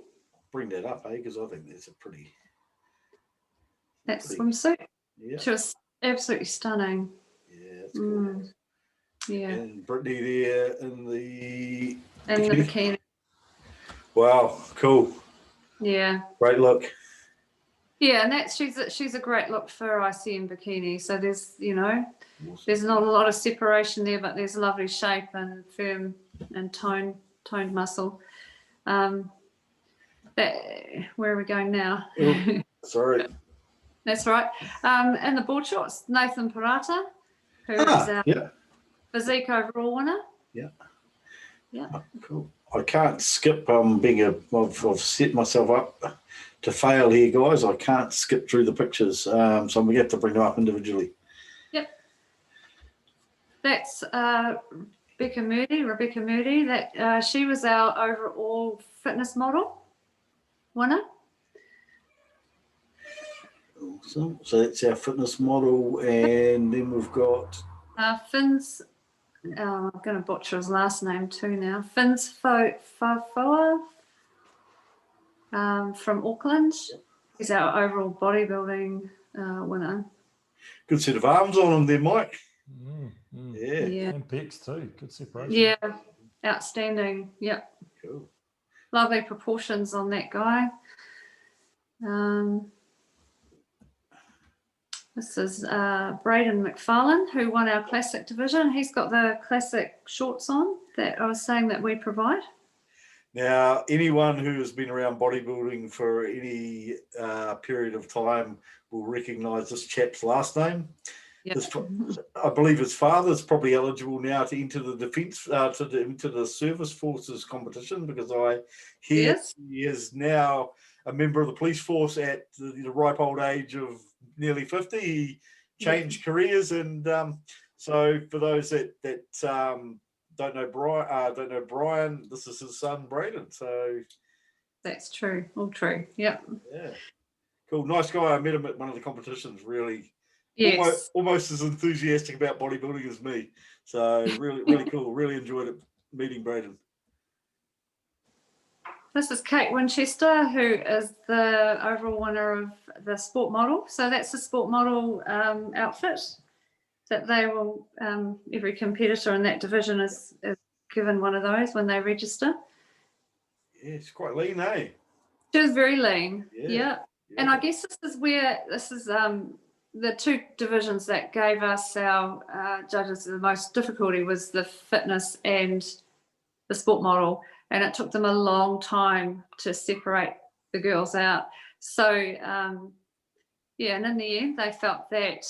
Bring that up, because I think that's a pretty. That swimsuit. Yeah. She was absolutely stunning. Yeah, that's cool. Yeah. And Brittany there in the bikini. Wow, cool. Yeah. Great look. Yeah, and she's a great look for ICN bikini. So there's there's not a lot of separation there, but there's lovely shape and firm and toned muscle. Where are we going now? Oh, sorry. That's right. And the board shorts, Nathan Parata, who is our physique overall winner. Yeah. Yeah. Oh, cool. I can't skip I've set myself up to fail here, guys. I can't skip through the pictures. So I'm going to have to bring them up individually. Yep. That's Rebecca Moody. That she was our overall fitness model winner. Awesome. So that's our fitness model, and then we've got Finn's. I'm going to butcher his last name too now. Finn's Fafoa from Auckland. He's our overall bodybuilding winner. Good set of arms on him there, Mike. Yeah. And pecs too. Good separation. Yeah, outstanding. Yep. Cool. Lovely proportions on that guy. This is Braden McFarlane, who won our classic division. He's got the classic shorts on that I was saying that we provide. Now, anyone who has been around bodybuilding for any period of time will recognise this chap's last name. Yep. I believe his father's probably eligible now to enter the defence, into the service forces competition, because I hear he is now a member of the police force at the ripe old age of nearly 50. He changed careers, and So for those that don't know Brian, this is his son Braden. So That's true. All true. Yep. yeah, cool, nice guy. I met him at one of the competitions. Really, Yes. almost as enthusiastic about bodybuilding as me. So really cool. Really enjoyed it meeting Braden. This is Kate Winchester, who is the overall winner of the sport model. So that's the sport model outfit that they will, every competitor in that division is given one of those when they register. Yeah, it's quite lean, eh? She was very lean. Yeah. And I guess this is the two divisions that gave us our judges the most difficulty was the fitness and the sport model. And it took them a long time to separate the girls out. So, and in the end, they felt that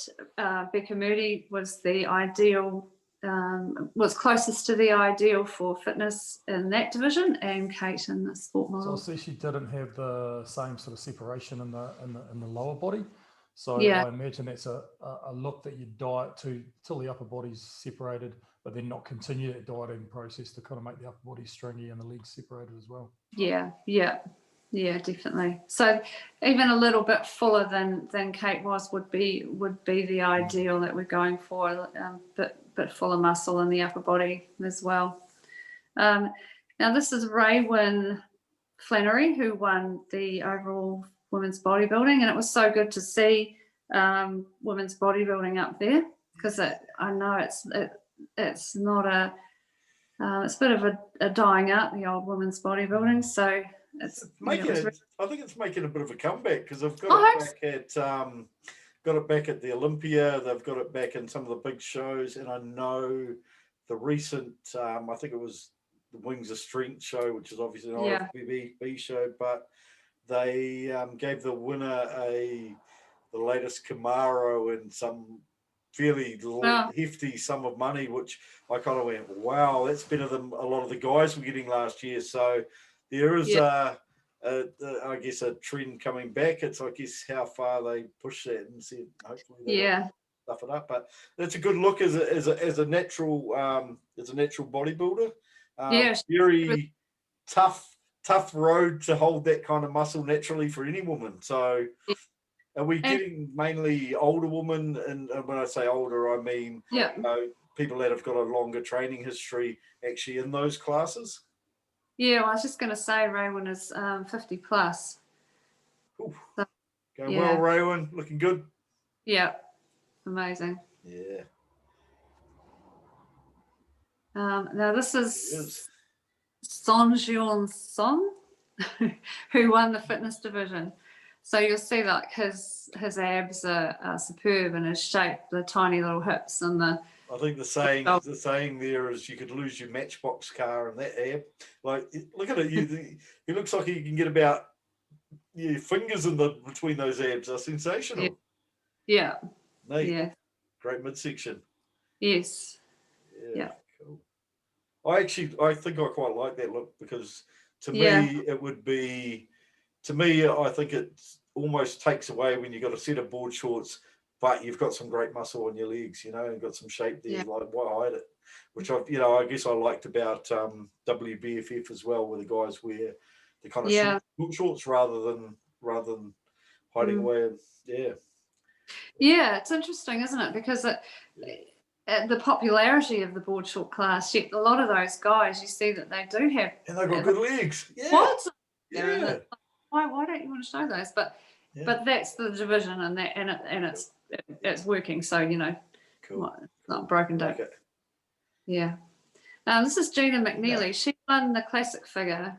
Becca Moody was the ideal, was closest to the ideal for fitness in that division, and Kate in the sport model. So I see she didn't have the same sort of separation in the lower body. So Yeah. I imagine that's a look that you diet to till the upper body's separated, but then not continue that dieting process to kind of make the upper body stringy and the legs separated as well. Yeah, definitely. So even a little bit fuller than Kate was would be the ideal that we're going for, bit fuller muscle in the upper body as well. Now this is Raywyn Flannery, who won the overall women's bodybuilding, and it was so good to see women's bodybuilding up there, because I know it's not a it's a bit of a dying out, the old women's bodybuilding. So it's I think it's making a bit of a comeback, because I've got it back at the Olympia. They've got it back in some of the big shows, and I know the recent I think it was the Wings of Strength show, which is obviously an IFBB show, but they gave the winner the latest Camaro and some fairly hefty sum of money, which I kind of went, wow, that's better than a lot of the guys were getting last year. So there is I guess a trend coming back. It's I guess how far they push that and see, hopefully they stuff it up. But that's a good look as a natural bodybuilder. Very tough road to hold that kind of muscle naturally for any woman. So are we getting mainly older women? And when I say older, I mean people that have got a longer training history actually in those classes? Yeah, well, I was just going to say Raywyn is 50 plus. So, going well, Raywyn. Looking good. Yeah, amazing. Yeah. Now this is Son Jeon Son, who won the fitness division. So you'll see like his abs are superb, and his shape, the tiny little hips and the. I think the saying there is you could lose your Matchbox car and that ab. Like, look at it. He looks like he can get about your fingers between those abs. Are sensational. Yeah. Neat. Yeah. Great midsection. Yes. Yeah. Cool. I think I quite like that look, because to me it would be. To me, I think it almost takes away when you've got a set of board shorts, but you've got some great muscle on your legs, and got some shape there. Like, why hide it? Which I guess I liked about WBFF as well, where the guys wear the kind of short shorts rather than hiding away. Yeah, it's interesting, isn't it? Because the popularity of the board short class, yet a lot of those guys, you see that they do have, and they've got good legs. Yeah. What? Yeah. Why don't you want to show those? But that's the division, and it's working. So cool. It's not broken down. Okay. Yeah. This is Gina McNeely. She won the classic figure.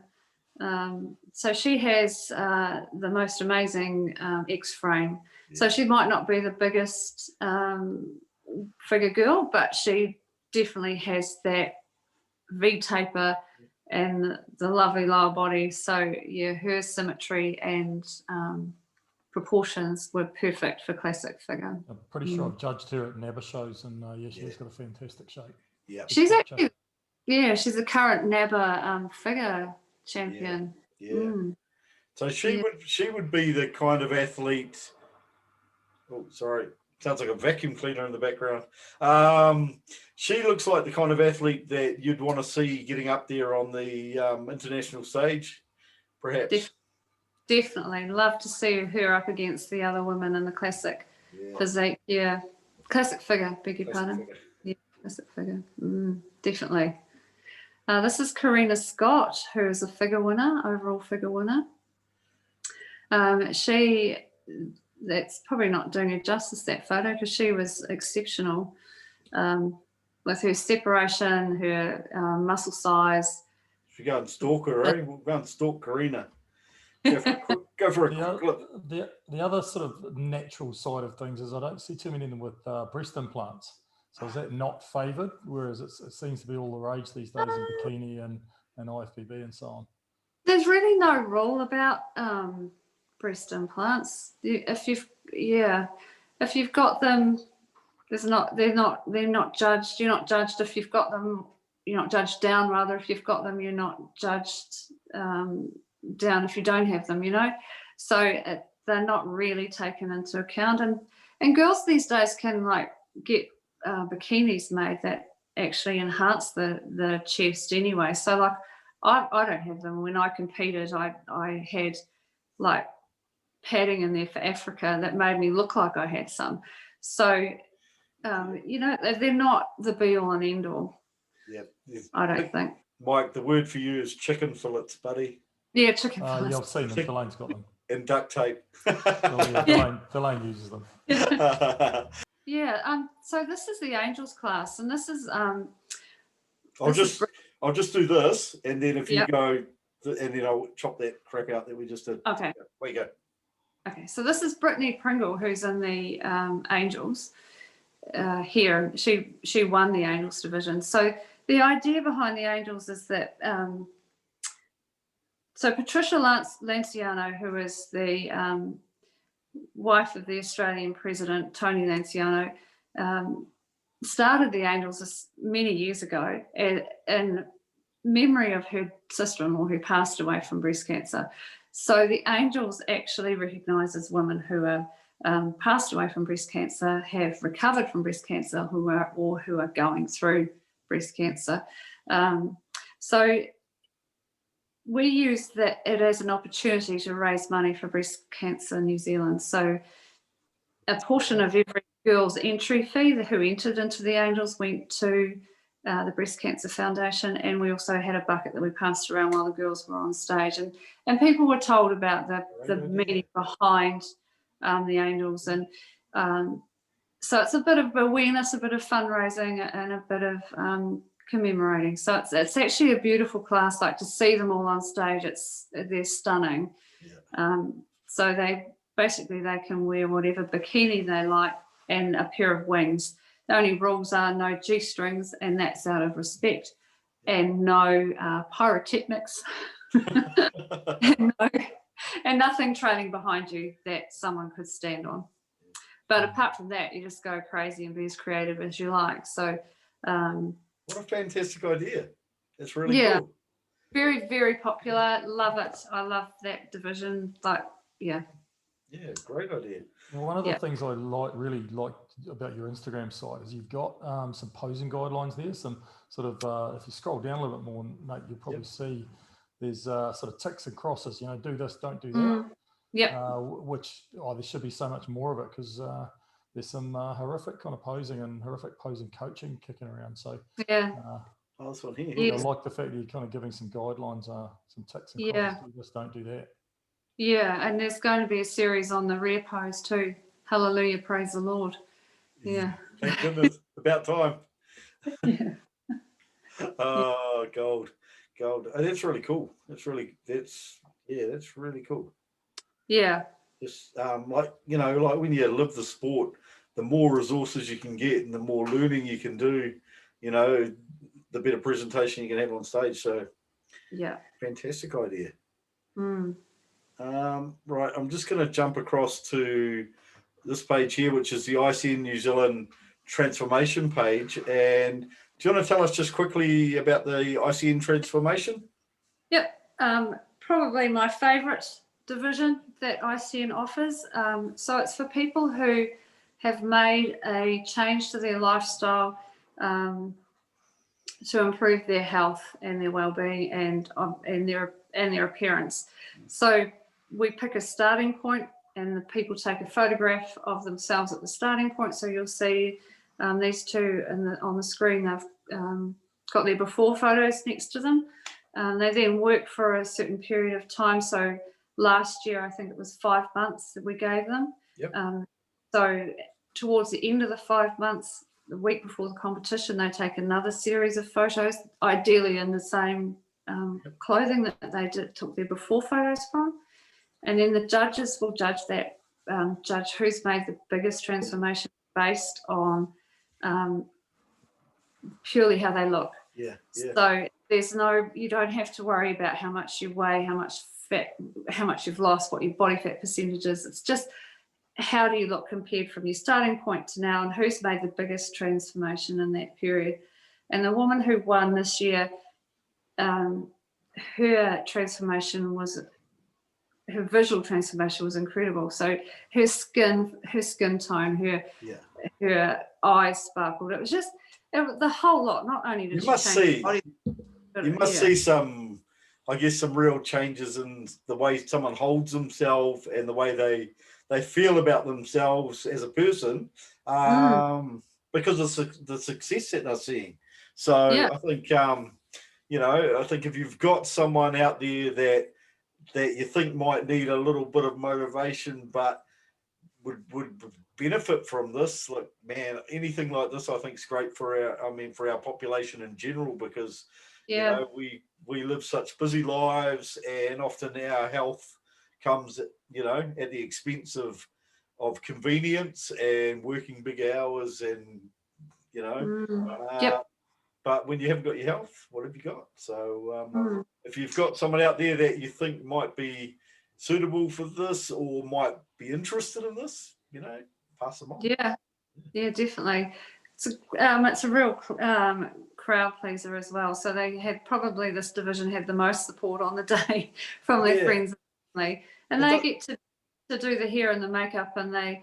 So she has the most amazing X frame. Yeah. So she might not be the biggest figure girl, but she definitely has that V taper and the lovely lower body. So her symmetry and proportions were perfect for classic figure. I'm pretty sure I've judged her at NABBA shows, and she's got a fantastic shape. Yeah, she's actually she's a current NABBA figure champion. Yeah. So she would be the kind of athlete. Oh, sorry. Sounds like a vacuum cleaner in the background. She looks like the kind of athlete that you'd want to see getting up there on the international stage, perhaps. Definitely. Love to see her up against the other women in the classic physique. Yeah. Classic figure, beg your pardon. Figure. Yeah, classic figure. Definitely. This is Karina Scott, who is a figure winner, overall figure winner. That's probably not doing her justice, that photo, because she was exceptional with her separation, her muscle size. If you go and stalk her, eh? We'll go and stalk Karina. Go for a quick look. The other sort of natural side of things is I don't see too many of them with breast implants. So is that not favoured? Whereas it seems to be all the rage these days in bikini and IFBB and so on. There's really no rule about breast implants. If you've got them, they're not judged. You're not judged if you've got them. You're not judged down. Rather, if you've got them, you're not judged down if you don't have them. So they're not really taken into account. And girls these days can get bikinis made that actually enhance the chest anyway. So I don't have them. When I competed, I had padding in there for Africa that made me look like I had some. So they're not the be all and end all. Yeah, I don't think. Mike, the word for you is chicken fillets, buddy. Yeah, chicken fillets. Yeah, I've seen them. Delaine's got them. And duct tape. Delaine uses them. Yeah. So this is the Angels class, and this is I'll just do this, and then if you go, and then I'll chop that crap out that we just did. Okay. There you go. Okay. So this is Brittany Pringle, who's in the Angels here. She won the Angels division. So the idea behind the Angels is that so Patricia Lanciano, who is the wife of the Australian president, Tony Lanciano, started the Angels many years ago in memory of her sister-in-law who passed away from breast cancer. So the Angels actually recognises women who are passed away from breast cancer, have recovered from breast cancer, who are going through breast cancer. So we use it as an opportunity to raise money for breast cancer in New Zealand. So a portion of every girl's entry fee who entered into the Angels went to the Breast Cancer Foundation, and we also had a bucket that we passed around while the girls were on stage, and people were told about the meaning behind the Angels, and so it's a bit of awareness, a bit of fundraising, and a bit of commemorating. So it's actually a beautiful class. To see them all on stage, they're stunning. So they can wear whatever bikini they like and a pair of wings. The only rules are no G-strings, and that's out of respect, and no pyrotechnics, and nothing trailing behind you that someone could stand on. But apart from that, you just go crazy and be as creative as you like. So what a fantastic idea. That's really cool. Very, very popular. Love it. I love that division. Yeah, great idea. Well, one of the things I really like about your Instagram site is you've got some posing guidelines there. Some sort of, if you scroll down a little bit more, Nate, you'll probably see there's sort of ticks and crosses. Do this, don't do that. Which there should be so much more of it, because there's some horrific kind of posing and horrific posing coaching kicking around. So this one here. I like the fact that you're kind of giving some guidelines, some ticks and crosses. You just don't do that. Yeah, and there's going to be a series on the rear pose too. Hallelujah, praise the Lord. Yeah. Thank goodness. About time. Oh, gold. Oh, that's really cool. That's really cool. Yeah. Just like when you live the sport, the more resources you can get and the more learning you can do, the better presentation you can have on stage. So fantastic idea. Right, I'm just going to jump across to this page here, which is the ICN New Zealand transformation page. And do you want to tell us just quickly about the ICN transformation? Yep, probably my favourite division that ICN offers. So it's for people who have made a change to their lifestyle to improve their health and their well-being and their appearance. So we pick a starting point, and the people take a photograph of themselves at the starting point. So you'll see these two on the screen. They've got their before photos next to them. They then work for a certain period of time. So last year, I think it was 5 months that we gave them. Yep. So towards the end of the 5 months, the week before the competition, they take another series of photos, ideally in the same clothing that they took their before photos from. And then the judges will judge who's made the biggest transformation based on purely how they look. Yeah. So you don't have to worry about how much you weigh, how much fat, how much you've lost, what your body fat percentage is. It's just how do you look compared from your starting point to now, and who's made the biggest transformation in that period. And the woman who won this year, her visual transformation was incredible. So her skin tone, her eyes sparkled. It was just the whole lot. Not only did she change body, you must see some, I guess, some real changes in the way someone holds themselves and the way they feel about themselves as a person, because of the success that they're seeing. So I think, I think if you've got someone out there that you think might need a little bit of motivation, but would benefit from this, like, man, anything like this, I think is great for our population in general, because we live such busy lives, and often our health comes, at the expense of convenience and working big hours, and but when you haven't got your health, what have you got? So if you've got someone out there that you think might be suitable for this or might be interested in this, pass them on. Yeah, definitely. It's a real crowd pleaser as well. So they had probably, this division had the most support on the day from their friends and family, and they get to do the hair and the makeup, and they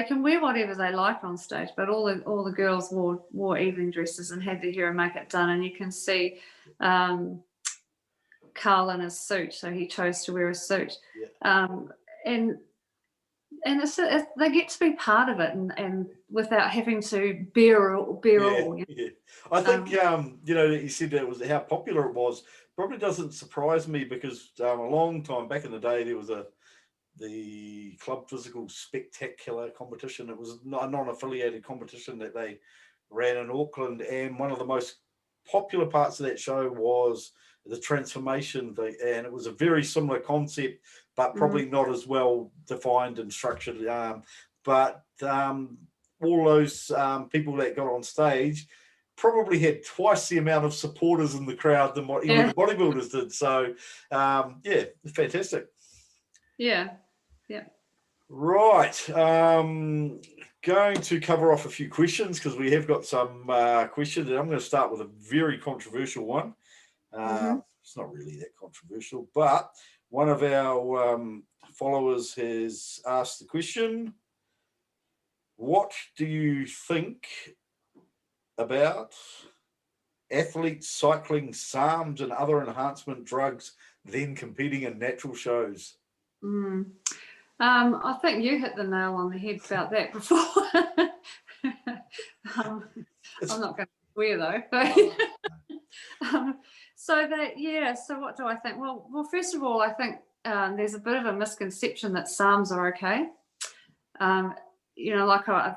can wear whatever they like on stage. But all the girls wore evening dresses and had their hair and makeup done, and you can see Carl in his suit, so he chose to wear a suit, and they get to be part of it, and without having to bear all. I think you said that was how popular it was. Probably doesn't surprise me, because a long time back in the day there was the Club Physical Spectacular competition. It was a non-affiliated competition that they ran in Auckland, and one of the most popular parts of that show was the transformation thing, and it was a very similar concept, but probably not as well defined and structured. But all those people that got on stage probably had twice the amount of supporters in the crowd than what the bodybuilders did. So fantastic. Yeah. Right. Going to cover off a few questions, because we have got some questions, and I'm going to start with a very controversial one. It's not really that controversial, but one of our followers has asked the question: what do you think about athletes cycling SARMs and other enhancement drugs, then competing in natural shows? I think you hit the nail on the head about that before. I'm not going to swear though. But so what do I think? Well, first of all, I think there's a bit of a misconception that SARMs are okay.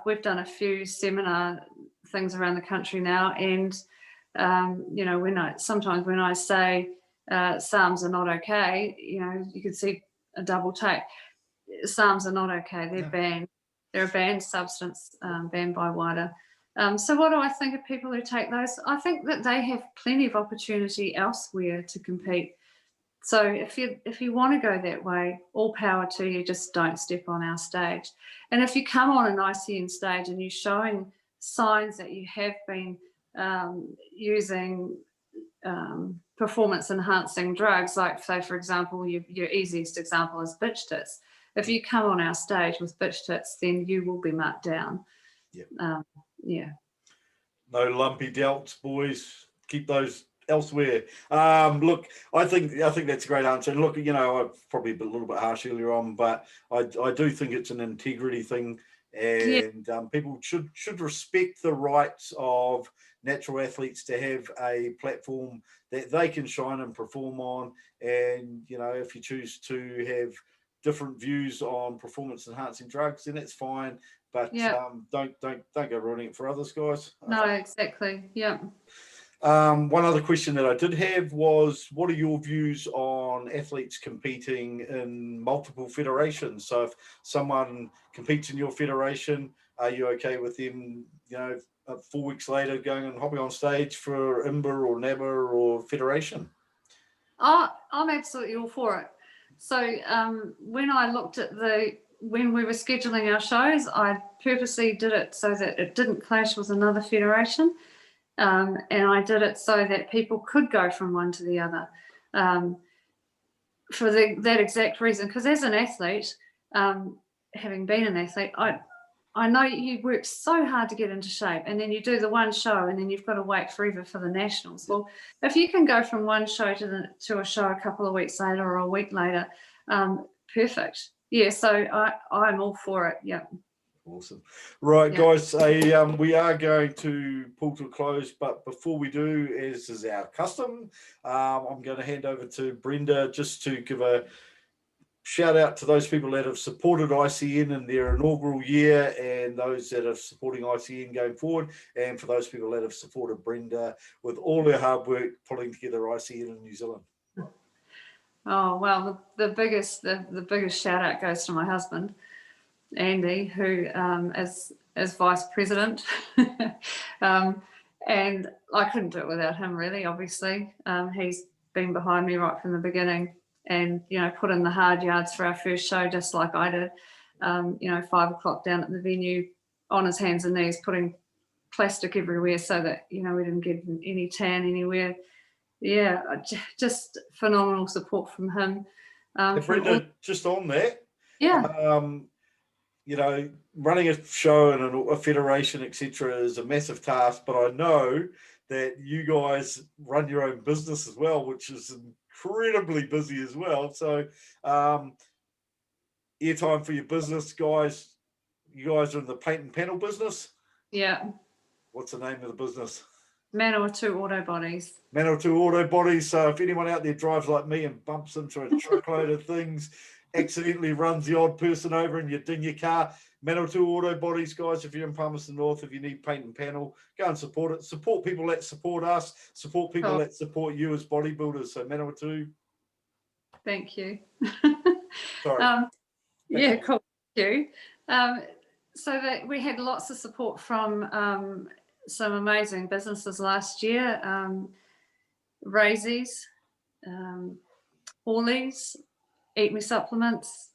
We've done a few seminar things around the country now, and sometimes when I say SARMs are not okay, you can see a double take. SARMs are not okay. They're banned. They're a banned substance, banned by WIDA. So what do I think of people who take those? I think that they have plenty of opportunity elsewhere to compete. So if you want to go that way, all power to you. Just don't step on our stage. And if you come on an ICN stage and you're showing signs that you have been using performance enhancing drugs, like, say, for example, your easiest example is bitch tits. if you come on our stage with bitch tits, then you will be marked down. Yep. Yeah. No lumpy delts, boys. Keep those elsewhere. Look, I think that's a great answer. And look, I'm probably a little bit harsh earlier on, but I do think it's an integrity thing, and people should respect the rights of natural athletes to have a platform that they can shine and perform on. And if you choose to have different views on performance enhancing drugs, then that's fine. But don't go ruining it for others, guys. No, exactly. Yeah. One other question that I did have was, what are your views on athletes competing in multiple federations? So if someone competes in your federation, are you okay with them, 4 weeks later going and hopping on stage for IMBA or NABA or federation? I'm absolutely all for it. So when I looked at when we were scheduling our shows, I purposely did it so that it didn't clash with another federation. And I did it so that people could go from one to the other for that exact reason. Because as an athlete, having been an athlete, I know you work so hard to get into shape, and then you do the one show, and then you've got to wait forever for the nationals. Well, if you can go from one show to a show a couple of weeks later or a week later, perfect. Yeah, so I'm all for it. Yeah. Awesome. Right, guys, we are going to pull to a close, but before we do, as is our custom, I'm going to hand over to Brenda just to give a shout out to those people that have supported ICN in their inaugural year, and those that are supporting ICN going forward, and for those people that have supported Brenda with all her hard work putting together ICN in New Zealand. Oh, well, the biggest shout out goes to my husband, Andy, who is vice president. And I couldn't do it without him, really, obviously. He's been behind me right from the beginning, and put in the hard yards for our first show, just like I did. 5 o'clock down at the venue, on his hands and knees, putting plastic everywhere so that we didn't get any tan anywhere. Yeah, just phenomenal support from him. Brenda, just on that, running a show and a federation, etc., is a massive task, but I know that you guys run your own business as well, which is incredibly busy as well. So airtime for your business, guys. You guys are in the paint and panel business? Yeah. What's the name of the business? McDonnell Auto Bodies. McDonnell Auto Bodies. So if anyone out there drives like me and bumps into a truckload of things, accidentally runs the odd person over and you ding your car, McDonnell Auto Bodies, guys. If you're in Palmerston North, if you need paint and panel, go and support it. Support people that support us. Support people that support you as bodybuilders. So McDonnell. Thank you. Sorry. Yeah, cool. Thank you. So that we had lots of support from some amazing businesses last year. Raisies, Hawley's, Eat Me Supplements,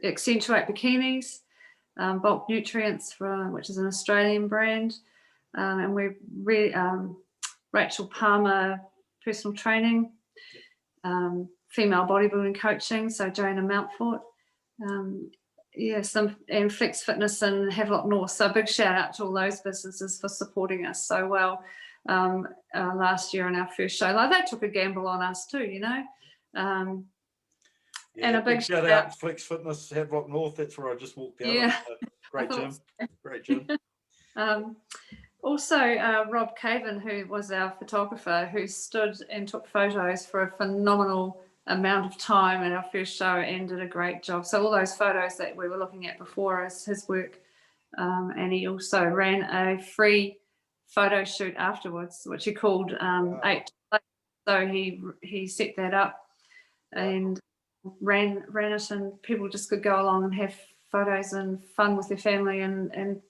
Accentuate Bikinis, Bulk Nutrients, which is an Australian brand, and Rachel Palmer Personal Training, Female Bodybuilding Coaching, so Joanna Mountfort, and Flex Fitness and Havelock North. So a big shout out to all those businesses for supporting us so well last year on our first show. Like, they took a gamble on us too, and a big shout out to Flex Fitness, Havelock North. That's where I just walked out. Yeah. Great gym. Great gym. Also, Rob Caven, who was our photographer, who stood and took photos for a phenomenal amount of time at our first show and did a great job. So all those photos that we were looking at before is his work. And he also ran a free photo shoot afterwards, which he called 8. So he set that up and ran it, and people just could go along and have photos and fun with their family, and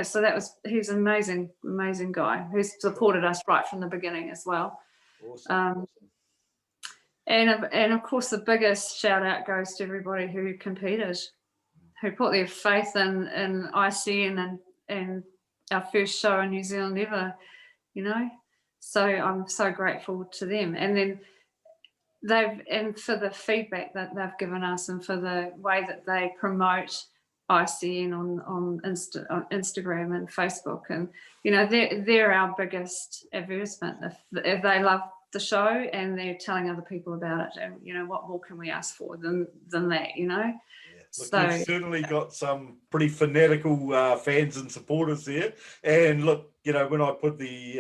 so he's an amazing guy who's supported us right from the beginning as well. Awesome. And of course the biggest shout out goes to everybody who competed, who put their faith in ICN and our first show in New Zealand ever, so I'm so grateful to them. And then and for the feedback that they've given us, and for the way that they promote ICN on Instagram and Facebook, and they're our biggest advertisement. If they love the show and they're telling other people about it, and what more can we ask for than that? Look, So you've certainly got some pretty fanatical fans and supporters there. And look, when I put the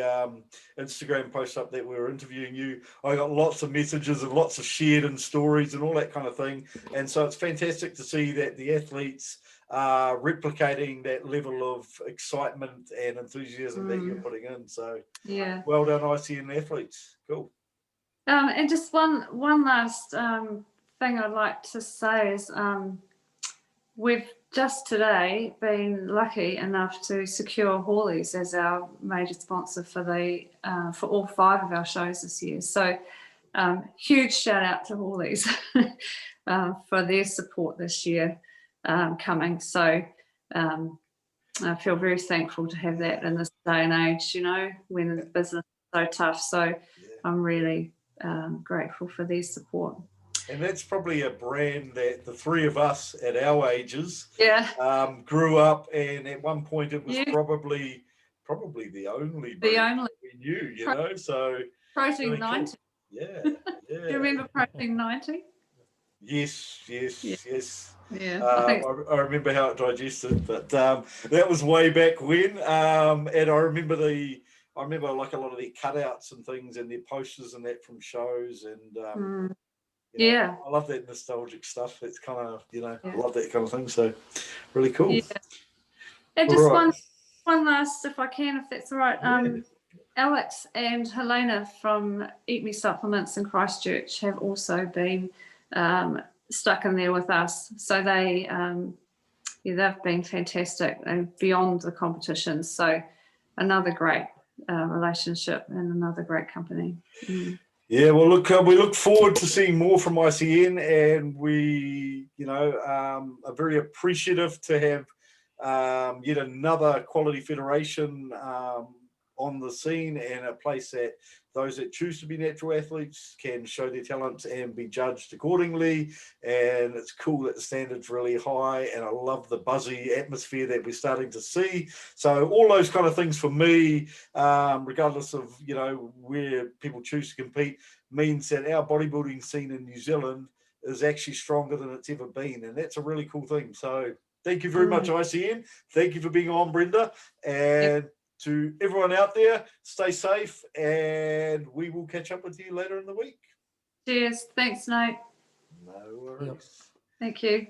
Instagram post up that we were interviewing you, I got lots of messages and lots of shared and stories and all that kind of thing. And so it's fantastic to see that the athletes are replicating that level of excitement and enthusiasm that you're putting in. So yeah, well done, ICN athletes. Cool. and just one last thing I'd like to say is we've just today been lucky enough to secure Hawley's as our major sponsor for all 5 of our shows this year. So huge shout out to Hawley's for their support this year coming. So I feel very thankful to have that in this day and age, when the business is so tough. So I'm really grateful for their support. And that's probably a brand that the 3 of us at our ages grew up, and at one point it was probably the only brand we knew, so Protein really 90. Cool. Yeah. Do you remember Protein 90? Yes. Yeah, I remember how it digested, but that was way back when. And I remember like a lot of their cutouts and things and their posters and that from shows, and I love that nostalgic stuff. It's kind of I love that kind of thing. So really cool. Yeah. And just one last, if I can, if that's all right. Alex and Helena from Eat Me Supplements in Christchurch have also been stuck in there with us. So they've been fantastic and beyond the competition. So another great relationship and another great company. Yeah, well, look, we look forward to seeing more from ICN, and we, are very appreciative to have yet another quality federation on the scene, and a place that those that choose to be natural athletes can show their talents and be judged accordingly. And it's cool that the standard's really high, and I love the buzzy atmosphere that we're starting to see. So all those kind of things for me, regardless of where people choose to compete, means that our bodybuilding scene in New Zealand is actually stronger than it's ever been, and that's a really cool thing. So thank you very much, ICN. Thank you for being on, Brenda, and to everyone out there, stay safe, and we will catch up with you later in the week. Cheers. Thanks, Nate. No worries. Thank you.